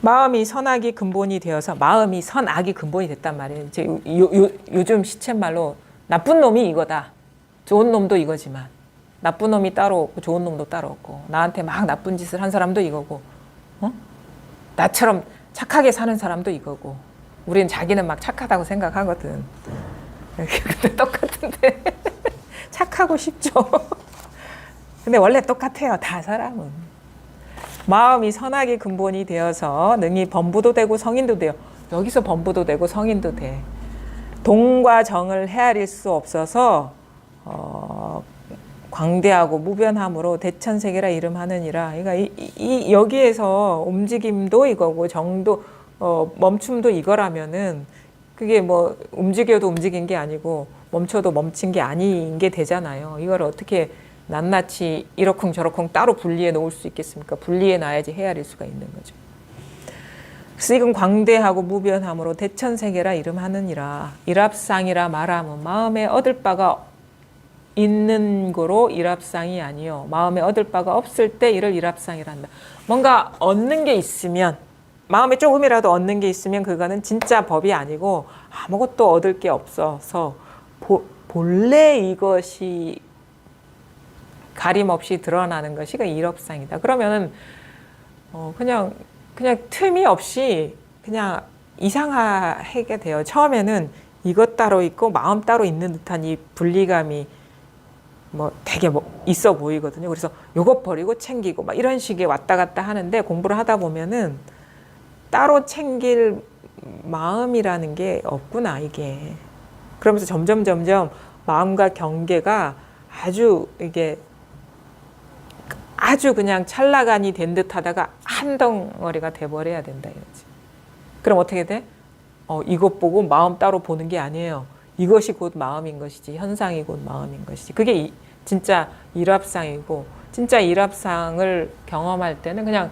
마음이 선악이 근본이 되어서 마음이 선악이 근본이 됐단 말이에요. 이제 요즘 시쳇말로 나쁜 놈이 이거다. 좋은 놈도 이거지만 나쁜 놈이 따로 없고 좋은 놈도 따로 없고 나한테 막 나쁜 짓을 한 사람도 이거고 나처럼 착하게 사는 사람도 이거고 우리는 자기는 막 착하다고 생각하거든. 근데 똑같은데 착하고 싶죠. 근데 원래 똑같아요. 다 사람은. 마음이 선악이 근본이 되어서 능히 범부도 되고 성인도 돼요. 여기서 범부도 되고 성인도 돼. 동과 정을 헤아릴 수 없어서 광대하고 무변함으로 대천세계라 이름하느니라. 그러니까 여기에서 움직임도 이거고 정도 멈춤도 이거라면은 그게 뭐 움직여도 움직인 게 아니고 멈춰도 멈춘 게 아닌 게 되잖아요. 이걸 어떻게 낱낱이 이러쿵저러쿵 따로 분리해 놓을 수 있겠습니까? 분리해 놔야지 헤아릴 수가 있는 거죠. 그래서 이건 광대하고 무변함으로 대천세계라 이름하느니라. 일합상이라 말하면 마음에 얻을 바가 있는 거로 일합상이 아니요. 마음에 얻을 바가 없을 때 이를 일합상이라 한다. 뭔가 얻는 게 있으면 마음에 조금이라도 얻는 게 있으면 그거는 진짜 법이 아니고 아무것도 얻을 게 없어서 본래 이것이 가림없이 드러나는 것이 그 일업상이다. 그러면은 그냥 틈이 없이 그냥 이상하게 돼요. 처음에는 이것 따로 있고 마음 따로 있는 듯한 이 분리감이 뭐 되게 있어 보이거든요. 그래서 요것 버리고 챙기고 막 이런 식의 왔다 갔다 하는데 공부를 하다 보면은 따로 챙길 마음이라는 게 없구나 이게. 그러면서 점점 마음과 경계가 아주 그냥 찰나간이 된 듯 하다가 한 덩어리가 돼버려야 된다 이거지. 그럼 어떻게 돼? 이것 보고 마음 따로 보는 게 아니에요. 이것이 곧 마음인 것이지 현상이 곧 마음인 것이지. 그게 진짜 일합상이고 진짜 일합상을 경험할 때는 그냥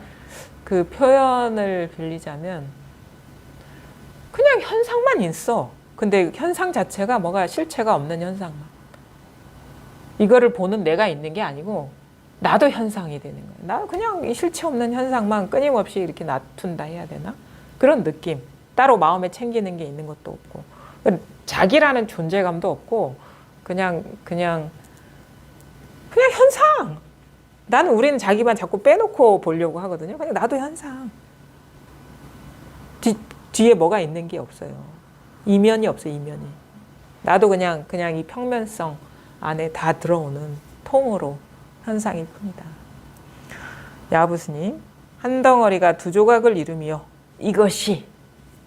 그 표현을 빌리자면 그냥 현상만 있어. 근데 현상 자체가 뭐가 실체가 없는 현상만. 이거를 보는 내가 있는 게 아니고 나도 현상이 되는 거예요. 나 그냥 실체 없는 현상만 끊임없이 이렇게 놔둔다 해야 되나? 그런 느낌. 따로 마음에 챙기는 게 있는 것도 없고 자기라는 존재감도 없고 그냥 현상. 우리는 자기만 자꾸 빼놓고 보려고 하거든요. 그냥 나도 현상. 뒤에 뭐가 있는 게 없어요. 이면이 없어요. 이면이. 나도 그냥 이 평면성 안에 다 들어오는 통으로 현상일 뿐이다. 야부스님, 한 덩어리가 두 조각을 이루며 이것이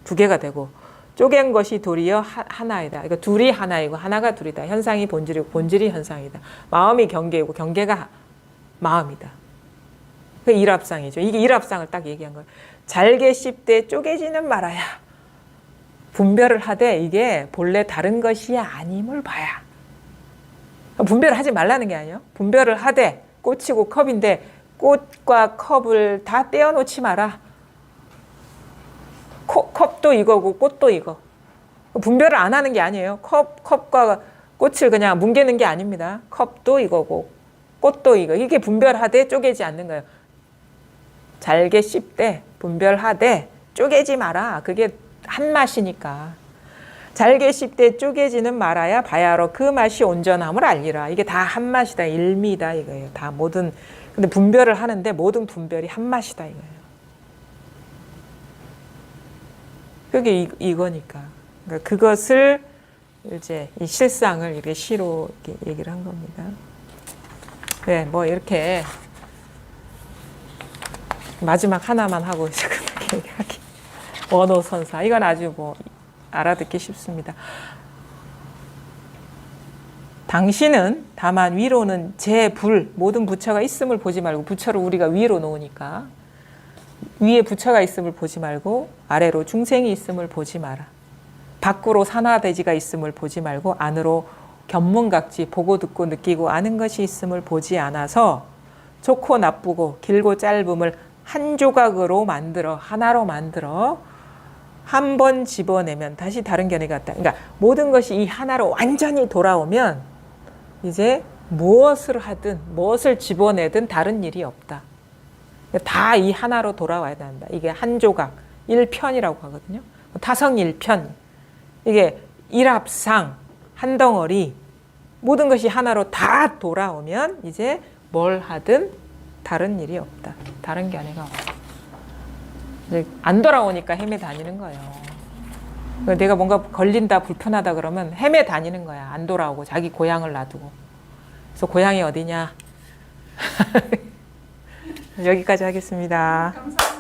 두 개가 되고 쪼갠 것이 도리어 하나이다. 그러니까 둘이 하나이고 하나가 둘이다. 현상이 본질이고 본질이 현상이다. 마음이 경계이고 경계가 마음이다. 그게 일합상이죠. 이게 일합상을 딱 얘기한 거예요. 잘게 씹되 쪼개지는 말아야. 분별을 하되 이게 본래 다른 것이 아님을 봐야. 분별을 하지 말라는 게 아니에요. 분별을 하되 꽃이고 컵인데 꽃과 컵을 다 떼어놓지 마라. 컵도 이거고 꽃도 이거. 분별을 안 하는 게 아니에요. 컵과 꽃을 그냥 뭉개는 게 아닙니다. 컵도 이거고 꽃도 이거. 이게 분별하되 쪼개지 않는 거예요. 잘게 씹되 분별하되 쪼개지 마라. 그게 한 맛이니까. 잘게 씹되 쪼개지는 말아야 바야로 그 맛이 온전함을 알리라. 이게 다 한 맛이다. 일미다 이거예요. 다 모든. 근데 분별을 하는데 모든 분별이 한 맛이다 이거예요. 그게 이거니까. 그러니까 그것을 이제 이 실상을 이렇게 시로 이렇게 얘기를 한 겁니다. 네, 뭐 이렇게 마지막 하나만 하고 이제 끝나게 얘기하기. 원호선사. 이건 아주 뭐 알아듣기 쉽습니다. 당신은 다만 위로는 재불 모든 부처가 있음을 보지 말고 부처를 우리가 위로 놓으니까 위에 부처가 있음을 보지 말고 아래로 중생이 있음을 보지 마라. 밖으로 산화대지가 있음을 보지 말고 안으로 견문각지 보고 듣고 느끼고 아는 것이 있음을 보지 않아서 좋고 나쁘고 길고 짧음을 한 조각으로 만들어 하나로 만들어 한 번 집어내면 다시 다른 견해가 같다. 그러니까 모든 것이 이 하나로 완전히 돌아오면 이제 무엇을 하든 무엇을 집어내든 다른 일이 없다. 다 이 하나로 돌아와야 된다. 이게 한 조각, 일편이라고 하거든요. 타성일편. 이게 일합상, 한 덩어리 모든 것이 하나로 다 돌아오면 이제 뭘 하든 다른 일이 없다. 다른 견해가 없다. 이제 안 돌아오니까 헤매 다니는 거예요. 내가 뭔가 걸린다, 불편하다 그러면 헤매 다니는 거야. 안 돌아오고 자기 고향을 놔두고. 그래서 고향이 어디냐? 여기까지 하겠습니다. 감사합니다.